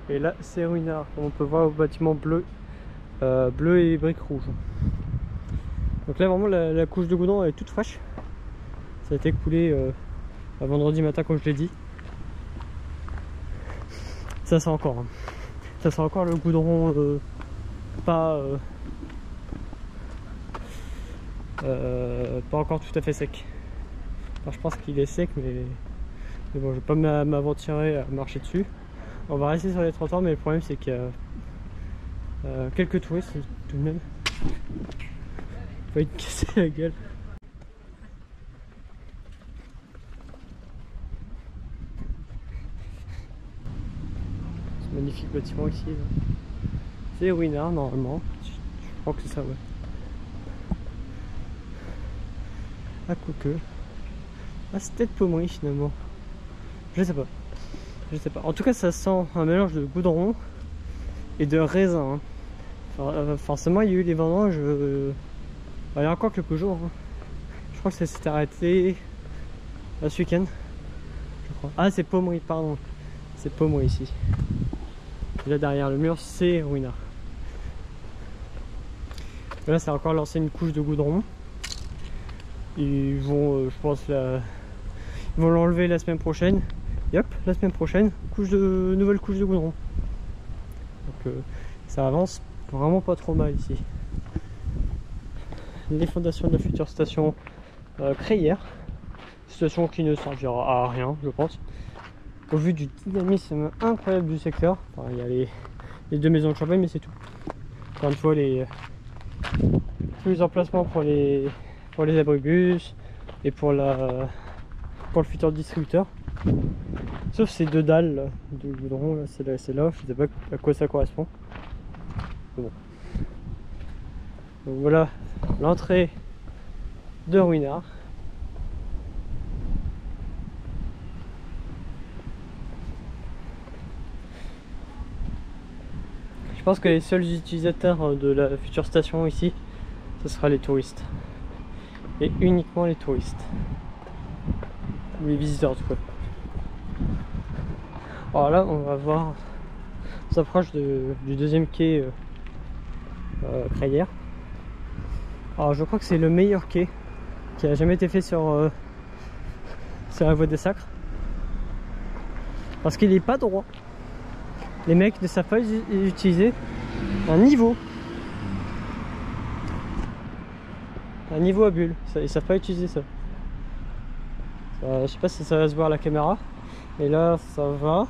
Speaker 1: Et là c'est Ruinart, comme on peut voir au bâtiment bleu et briques rouges. Donc là vraiment la couche de goudron elle est toute fraîche. Ça a été coulé vendredi matin comme je l'ai dit. Ça sent encore. Hein. Ça sent encore le goudron pas encore tout à fait sec. Alors, je pense qu'il est sec mais bon je vais pas m'aventurer à marcher dessus. On va rester sur les trottoirs mais le problème c'est qu'il y a quelques touristes tout de même. Faut pas te casser la gueule. Magnifique bâtiment ici. C'est Ruinart normalement. Je crois que c'est ça, ouais. Ah, quoique. Ah, c'est peut-être Pommery finalement. Je sais pas. Je sais pas. En tout cas, ça sent un mélange de goudron et de raisin. Hein. Forcément, il y a eu les vendanges. Il y a encore quelques jours. Hein. Je crois que ça s'est arrêté ce week-end. Je crois. Ah, c'est Pommery, pardon. C'est Pommery ici. Là derrière le mur c'est Ruinart. Là c'est encore lancé une couche de goudron. Ils vont je pense ils vont l'enlever la semaine prochaine. Et hop, la semaine prochaine, nouvelle couche de goudron. Donc ça avance vraiment pas trop mal ici. Les fondations de la future station Crières. Station qui ne servira à rien je pense. Au vu du dynamisme incroyable du secteur, enfin, il y a les deux maisons de champagne, mais c'est tout. Encore une fois, tous les emplacements pour les abribus et pour le futur distributeur. Sauf ces deux dalles là, de goudron, c'est là, je sais pas à quoi ça correspond. Bon. Donc voilà l'entrée de Ruinart. Je pense que les seuls utilisateurs de la future station ici, ce sera les touristes. Et uniquement les touristes. Ou les visiteurs en tout cas. Alors là, on va voir, on s'approche du deuxième quai Crières. Alors je crois que c'est le meilleur quai qui a jamais été fait sur la voie des Sacres. Parce qu'il n'est pas droit. Les mecs ne savent pas utiliser un niveau à bulle. Ils savent pas utiliser ça. Je sais pas si ça va se voir à la caméra. Et là ça va.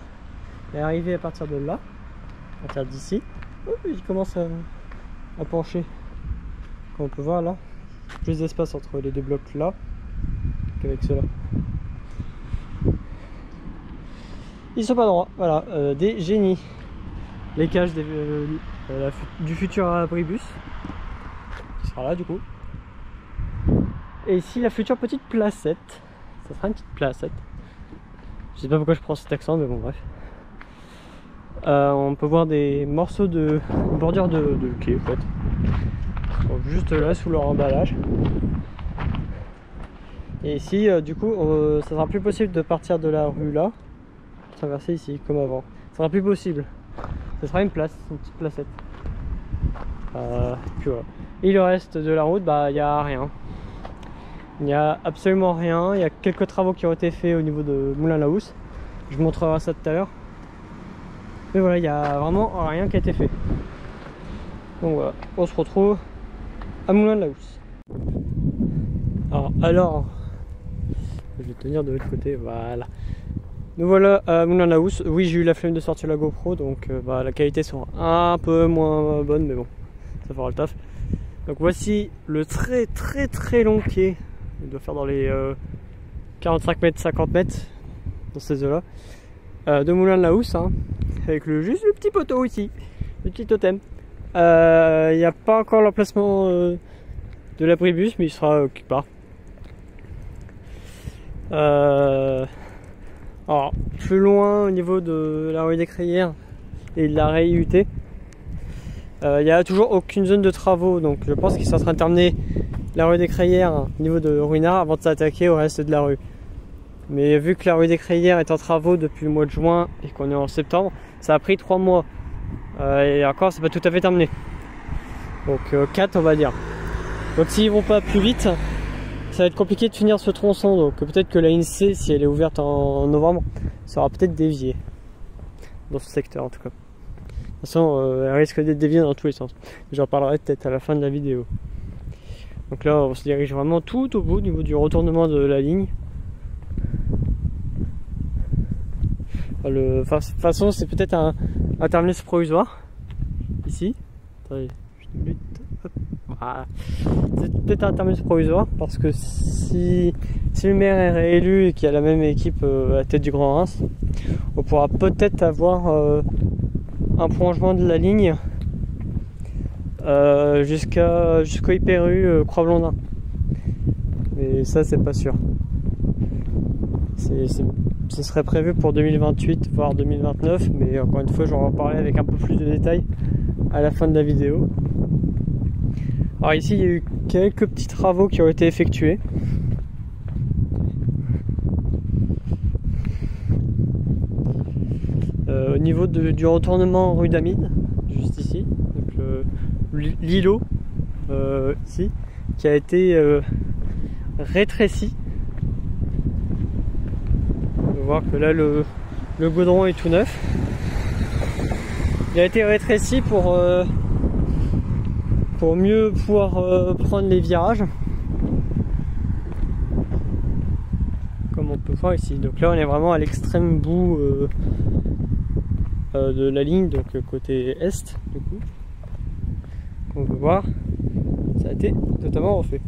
Speaker 1: Et arrivé à partir de là, à partir d'ici, il commence à pencher. Comme on peut voir là. plus d'espace entre les deux blocs là qu'avec ceux-là. Ils sont pas droits, voilà, des génies. Les cages du futur abribus qui sera là du coup. Et ici la future petite placette. Ça sera une petite placette. Je sais pas pourquoi je prends cet accent, mais bon bref. On peut voir des morceaux de bordure de quai en fait. Donc, juste là sous leur emballage. Et ici du coup ça sera plus possible de partir de la rue là, traverser ici comme avant. Ça sera plus possible. Ce sera une place, une petite placette. Puis voilà. Et le reste de la route, bah il n'y a rien. Il n'y a absolument rien. Il y a quelques travaux qui ont été faits au niveau de Moulins-la-Housse. Je vous montrerai ça tout à l'heure. Mais voilà, il n'y a vraiment rien qui a été fait. Donc voilà, on se retrouve à Moulins-la-Housse. Alors, je vais tenir de l'autre côté, voilà. Nous voilà à Moulins-la-Housse. Oui, j'ai eu la flemme de sortir la GoPro, donc la qualité sera un peu moins bonne, mais bon, ça fera le taf. Donc voici le très long quai. Il doit faire dans les 45 mètres, 50 mètres, dans ces eaux-là, de Moulins-la-Housse, hein, avec juste le petit poteau ici, le petit totem. Il n'y a pas encore l'emplacement de l'abribus, mais il sera quelque part. Alors, plus loin au niveau de la rue des Crayères et de l'arrêt IUT, il n'y a toujours aucune zone de travaux, donc je pense qu'ils sont en train de terminer la rue des Crayères au niveau de Ruinart avant de s'attaquer au reste de la rue. Mais vu que la rue des Crayères est en travaux depuis le mois de juin et qu'on est en septembre, ça a pris 3 mois. Et encore, c'est pas tout à fait terminé. Donc 4 on va dire. Donc s'ils vont pas plus vite, ça va être compliqué de finir ce tronçon. Donc peut-être que la INSEE, si elle est ouverte en novembre, sera peut-être déviée. Dans ce secteur en tout cas. De toute façon, elle risque d'être déviée dans tous les sens. J'en parlerai peut-être à la fin de la vidéo. Donc là, on se dirige vraiment tout au bout, au niveau du retournement de la ligne. De toute façon, c'est peut-être un terminus provisoire. Ici. Attendez, une minute. Hop. Voilà. C'est peut-être un terminus provisoire parce que si le maire est réélu et qu'il y a la même équipe à la tête du Grand Reims, on pourra peut-être avoir un prolongement de la ligne jusqu'au Hyper-U Croix-Blondin. Mais ça, c'est pas sûr. Ce serait prévu pour 2028 voire 2029, mais encore une fois, j'en reparlerai avec un peu plus de détails à la fin de la vidéo. Alors ici, il y a eu quelques petits travaux qui ont été effectués. Au niveau du retournement rue d'Amide, juste ici, donc l'îlot ici, qui a été rétréci. On peut voir que là le goudron est tout neuf. Il a été rétréci pour mieux pouvoir prendre les virages, comme on peut voir ici. Donc là on est vraiment à l'extrême bout de la ligne, donc côté est du coup. Comme on peut voir, ça a été totalement refait.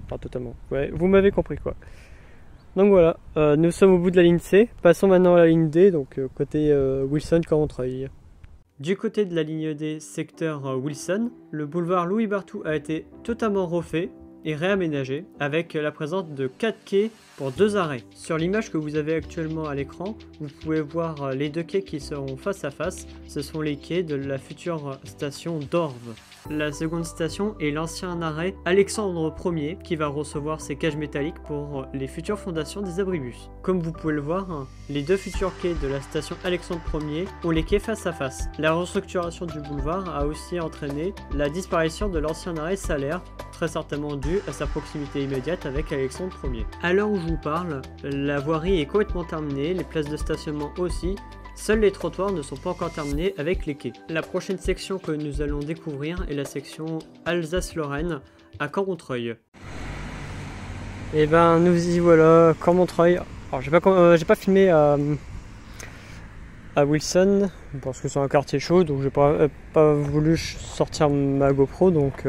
Speaker 1: Enfin totalement, ouais, vous m'avez compris quoi. Donc voilà, nous sommes au bout de la ligne C. Passons maintenant à la ligne D, donc côté Wilson-Cormontreuil. Du côté de la ligne D, secteur Wilson, le boulevard Louis Barthou a été totalement refait et réaménagé avec la présence de 4 quais pour 2 arrêts. Sur l'image que vous avez actuellement à l'écran, vous pouvez voir les 2 quais qui seront face à face. Ce sont les quais de la future station d'Orve. La seconde station est l'ancien arrêt Alexandre Ier qui va recevoir ses cages métalliques pour les futures fondations des abribus. Comme vous pouvez le voir, les 2 futurs quais de la station Alexandre Ier ont les quais face à face. La restructuration du boulevard a aussi entraîné la disparition de l'ancien arrêt Salaire, très certainement dû à sa proximité immédiate avec Alexandre Ier. À l'heure où je vous parle, la voirie est complètement terminée, les places de stationnement aussi. Seuls les trottoirs ne sont pas encore terminés avec les quais. La prochaine section que nous allons découvrir est la section Alsace-Lorraine à Cormontreuil. Et ben nous y voilà, Cormontreuil. Alors j'ai pas filmé à Wilson parce que c'est un quartier chaud, donc j'ai pas voulu sortir ma GoPro, donc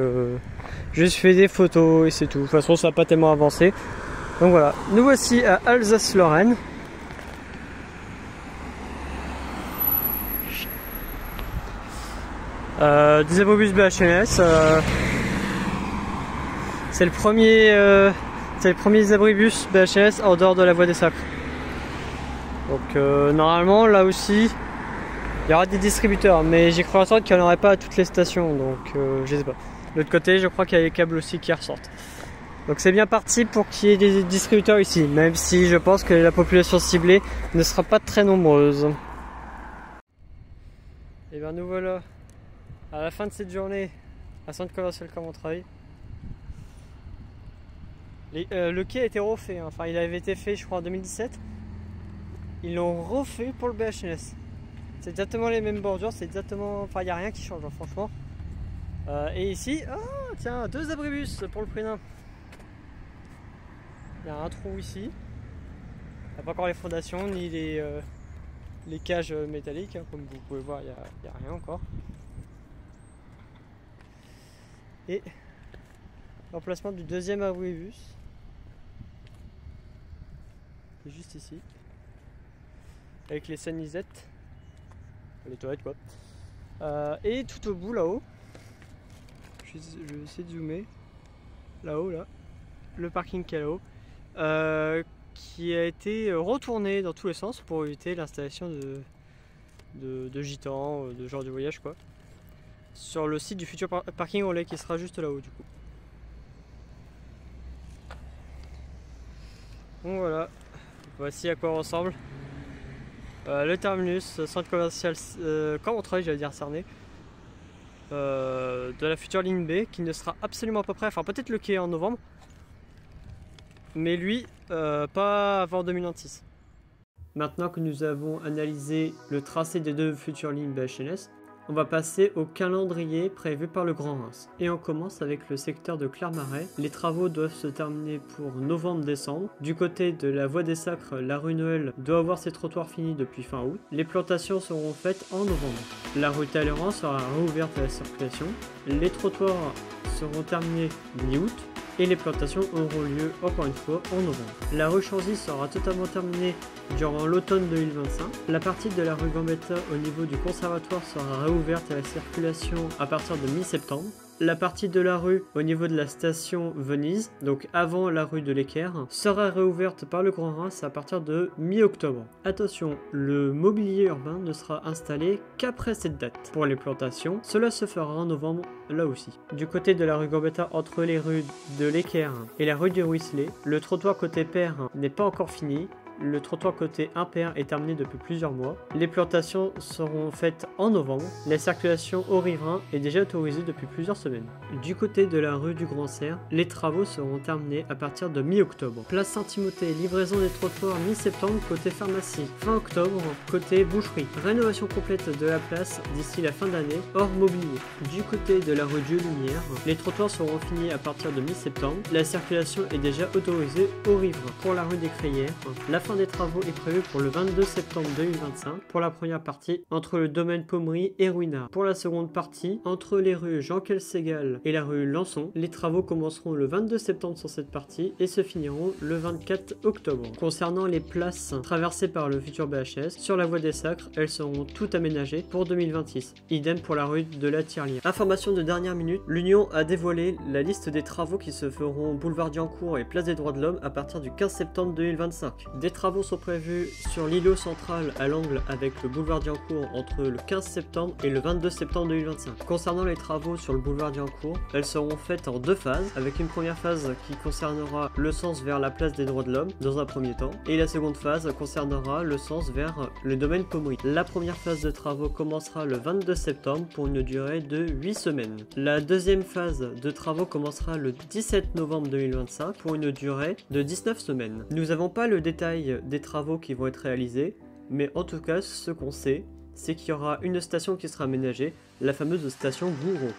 Speaker 1: juste fait des photos et c'est tout. De toute façon, ça n'a pas tellement avancé. Donc voilà, nous voici à Alsace-Lorraine. Des abribus BHNS. C'est le premier abribus BHNS en dehors de la voie des Sacres. Donc normalement là aussi il y aura des distributeurs, mais j'ai cru entendre qu'il n'y en aurait pas à toutes les stations, donc je sais pas. De l'autre côté, je crois qu'il y a les câbles aussi qui ressortent. Donc c'est bien parti pour qu'il y ait des distributeurs ici, même si je pense que la population ciblée ne sera pas très nombreuse. Et bien nous voilà à la fin de cette journée à Centre Commercial Clermont-Montreuil. Le quai a été refait, hein. Enfin il avait été fait je crois en 2017. Ils l'ont refait pour le BHNS. C'est exactement les mêmes bordures, c'est exactement... Enfin il n'y a rien qui change hein, franchement. Et ici, oh tiens, 2 abribus pour le prix d'un. Il y a un trou ici. Il n'y a pas encore les fondations ni les cages métalliques, hein. Comme vous pouvez voir, il n'y a rien encore. Et l'emplacement du 2e abribus. C'est juste ici. Avec les sanisettes. Les toilettes quoi. Et tout au bout là-haut. Je vais essayer de zoomer. Là-haut là. Le parking qui est là-haut. Qui a été retourné dans tous les sens pour éviter l'installation de gitans, de genre de voyage quoi. Sur le site du futur parking relais qui sera juste là-haut du coup. Donc voilà, voici à quoi ressemble le terminus centre commercial Clermont-Montreuil, j'allais dire Cernay, de la future ligne B qui ne sera absolument pas prêt, enfin peut-être le quai en novembre, mais lui pas avant 2026. Maintenant que nous avons analysé le tracé des 2 futures lignes BHNS, on va passer au calendrier prévu par le Grand Reims. Et on commence avec le secteur de Clermarais. Les travaux doivent se terminer pour novembre-décembre. Du côté de la voie des Sacres, la rue Noël doit avoir ses trottoirs finis depuis fin août. Les plantations seront faites en novembre. La rue Talleyrand sera réouverte à la circulation. Les trottoirs seront terminés mi-août. Et les plantations auront lieu encore une fois en novembre. La rue Chanzy sera totalement terminée durant l'automne 2025. La partie de la rue Gambetta au niveau du conservatoire sera réouverte à la circulation à partir de mi-septembre. La partie de la rue au niveau de la station Venise, donc avant la rue de l'Équerre, sera réouverte par le Grand Reims à partir de mi-octobre. Attention, le mobilier urbain ne sera installé qu'après cette date. Pour les plantations, cela se fera en novembre là aussi. Du côté de la rue Gambetta, entre les rues de l'Équerre et la rue du Ruisselet, le trottoir côté Père n'est pas encore fini. Le trottoir côté impair est terminé depuis plusieurs mois. Les plantations seront faites en novembre. La circulation au riverain est déjà autorisée depuis plusieurs semaines. Du côté de la rue du Grand Cerf, les travaux seront terminés à partir de mi-octobre. Place Saint-Timothée, livraison des trottoirs mi-septembre côté pharmacie. Fin octobre, côté boucherie. Rénovation complète de la place d'ici la fin d'année, hors mobilier. Du côté de la rue Dieu-Lumière, les trottoirs seront finis à partir de mi-septembre. La circulation est déjà autorisée au riverain. Pour la rue des Crayères, la fin des travaux est prévue pour le 22 septembre 2025 pour la première partie entre le domaine Pommery et Ruinard. Pour la seconde partie, entre les rues Jean-Kelségal et la rue Lançon, les travaux commenceront le 22 septembre sur cette partie et se finiront le 24 octobre. Concernant les places traversées par le futur BHS, sur la voie des Sacres, elles seront toutes aménagées pour 2026. Idem pour la rue de la Tirelière. Information de dernière minute, l'Union a dévoilé la liste des travaux qui se feront boulevard Diancourt et place des Droits de l'Homme à partir du 15 septembre 2025. Des travaux sont prévus sur l'îlot central à l'angle avec le boulevard Diancourt entre le 15 septembre et le 22 septembre 2025. Concernant les travaux sur le boulevard Diancourt, elles seront faites en 2 phases, avec une première phase qui concernera le sens vers la place des Droits de l'Homme dans un premier temps, et la seconde phase concernera le sens vers le domaine Pommery. La première phase de travaux commencera le 22 septembre pour une durée de 8 semaines. La deuxième phase de travaux commencera le 17 novembre 2025 pour une durée de 19 semaines. Nous n'avons pas le détail des travaux qui vont être réalisés, mais en tout cas ce qu'on sait, c'est qu'il y aura une station qui sera aménagée, la fameuse station Gouraud.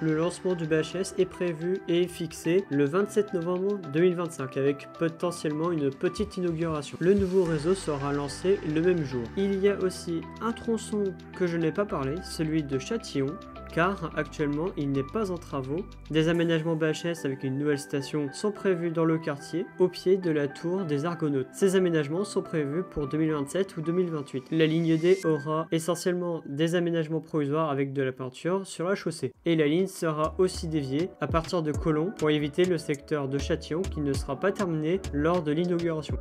Speaker 1: le lancement du BHNS est prévu et fixé le 27 novembre 2025 avec potentiellement une petite inauguration. Le nouveau réseau sera lancé le même jour. Il y a aussi un tronçon que je n'ai pas parlé, celui de Châtillon, car actuellement il n'est pas en travaux. Des aménagements BHNS avec une nouvelle station sont prévus dans le quartier, au pied de la tour des Argonautes. Ces aménagements sont prévus pour 2027 ou 2028. La ligne D aura essentiellement des aménagements provisoires avec de la peinture sur la chaussée. Et la ligne sera aussi déviée à partir de Colomb pour éviter le secteur de Châtillon qui ne sera pas terminé lors de l'inauguration.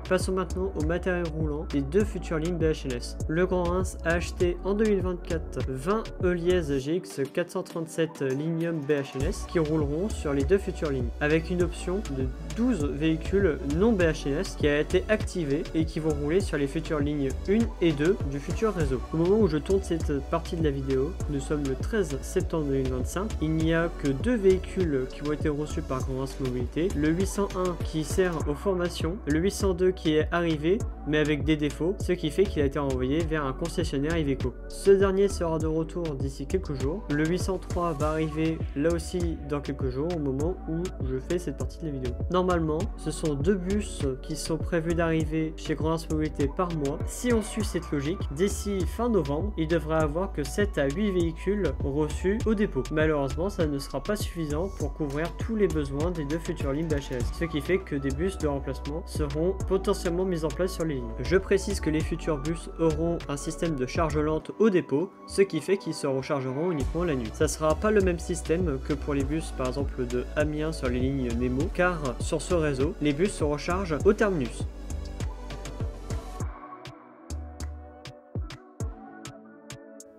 Speaker 1: Passons maintenant au matériel roulant des deux futures lignes BHNS. Le Grand Reims a acheté en 2024 20 Heuliez GX 437 Linium BHNS qui rouleront sur les deux futures lignes, avec une option de 12 véhicules non BHNS qui a été activée et qui vont rouler sur les futures lignes 1 et 2 du futur réseau. Au moment où je tourne cette partie de la vidéo, nous sommes le 13 septembre 2025, il n'y a que deux véhicules qui ont été reçus par Grand Reims Mobilité, le 801 qui sert aux formations, le 802 qui est arrivé mais avec des défauts, ce qui fait qu'il a été envoyé vers un concessionnaire Iveco. Ce dernier sera de retour d'ici quelques jours. Le 803 va arriver là aussi dans quelques jours au moment où je fais cette partie de la vidéo. Normalement, ce sont deux bus qui sont prévus d'arriver chez Grand Reims Mobilité par mois. Si on suit cette logique, d'ici fin novembre, il devrait avoir que 7 à 8 véhicules reçus au dépôt. Malheureusement, ça ne sera pas suffisant pour couvrir tous les besoins des deux futures lignes BHNS, ce qui fait que des bus de remplacement seront potentiellement mis en place sur les lignes. Je précise que les futurs bus auront un système de charge lente au dépôt, ce qui fait qu'ils se rechargeront uniquement la nuit. Ça sera pas le même système que pour les bus par exemple de Amiens sur les lignes Nemo, car sur ce réseau, les bus se rechargent au terminus.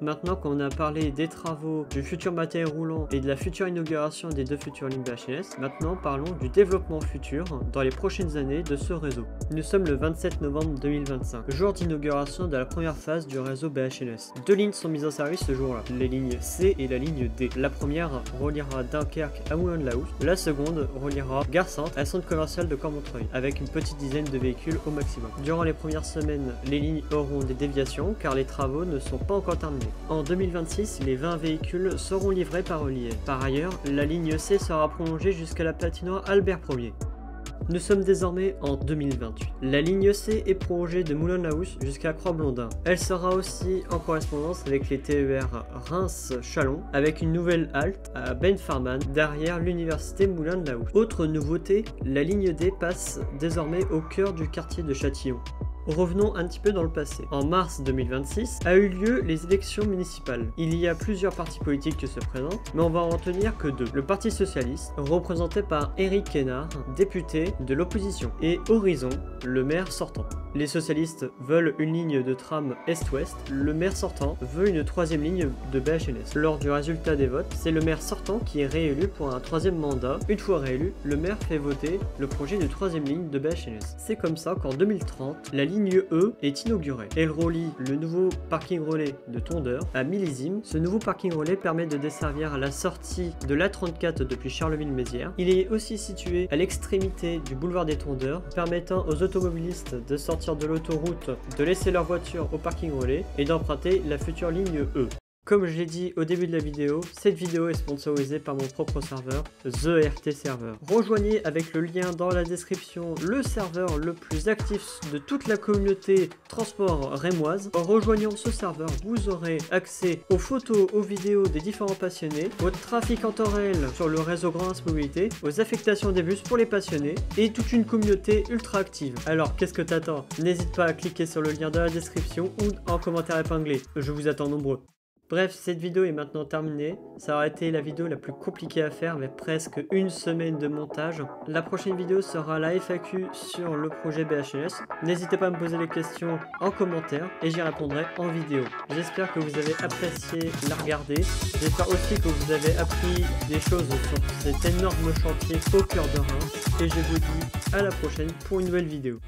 Speaker 1: Maintenant qu'on a parlé des travaux, du futur matériel roulant et de la future inauguration des deux futures lignes BHNS, maintenant parlons du développement futur dans les prochaines années de ce réseau. Nous sommes le 27 novembre 2025, jour d'inauguration de la première phase du réseau BHNS. Deux lignes sont mises en service ce jour-là, les lignes C et la ligne D. La première reliera Dunkerque à Moulin-de-la-Housse, la seconde reliera Gare Centre à centre commercial de Cormontreuil, avec une petite dizaine de véhicules au maximum. Durant les premières semaines, les lignes auront des déviations car les travaux ne sont pas encore terminés. En 2026, les 20 véhicules seront livrés par Heuliez. Par ailleurs, la ligne C sera prolongée jusqu'à la patinoire Albert Ier. Nous sommes désormais en 2028. La ligne C est prolongée de Moulin-de-la-Housse jusqu'à Croix-Blondin. Elle sera aussi en correspondance avec les TER Reims-Châlons, avec une nouvelle halte à Benfarman, derrière l'université Moulin-de-la-Housse. Autre nouveauté, la ligne D passe désormais au cœur du quartier de Châtillon. Revenons un petit peu dans le passé. En mars 2026 a eu lieu les élections municipales. Il y a plusieurs partis politiques qui se présentent, mais on va en retenir que deux. Le Parti Socialiste, représenté par Éric Quénard, député de l'opposition, et Horizon, le maire sortant. Les socialistes veulent une ligne de tram est-ouest, le maire sortant veut une troisième ligne de BHNS. Lors du résultat des votes, c'est le maire sortant qui est réélu pour un troisième mandat. Une fois réélu, le maire fait voter le projet de troisième ligne de BHNS. C'est comme ça qu'en 2030, la ligne E est inaugurée. Elle relie le nouveau parking relais de Tondeur à Millésime. Ce nouveau parking relais permet de desservir la sortie de l'A34 depuis Charleville-Mézières. Il est aussi situé à l'extrémité du boulevard des Tondeurs, permettant aux automobilistes de sortir de l'autoroute, de laisser leur voiture au parking relais et d'emprunter la future ligne E. Comme je l'ai dit au début de la vidéo, cette vidéo est sponsorisée par mon propre serveur, The RT Server. Rejoignez avec le lien dans la description le serveur le plus actif de toute la communauté transport rémoise. En rejoignant ce serveur, vous aurez accès aux photos, aux vidéos des différents passionnés, au trafic en temps réel sur le réseau Grand Reims Mobilité, aux affectations des bus pour les passionnés et toute une communauté ultra active. Alors qu'est-ce que t'attends? N'hésite pas à cliquer sur le lien dans la description ou en commentaire épinglé. Je vous attends nombreux. Bref, cette vidéo est maintenant terminée. Ça aura été la vidéo la plus compliquée à faire avec presque une semaine de montage. La prochaine vidéo sera la FAQ sur le projet BHNS. N'hésitez pas à me poser les questions en commentaire et j'y répondrai en vidéo. J'espère que vous avez apprécié la regarder. J'espère aussi que vous avez appris des choses sur cet énorme chantier au cœur de Reims. Et je vous dis à la prochaine pour une nouvelle vidéo.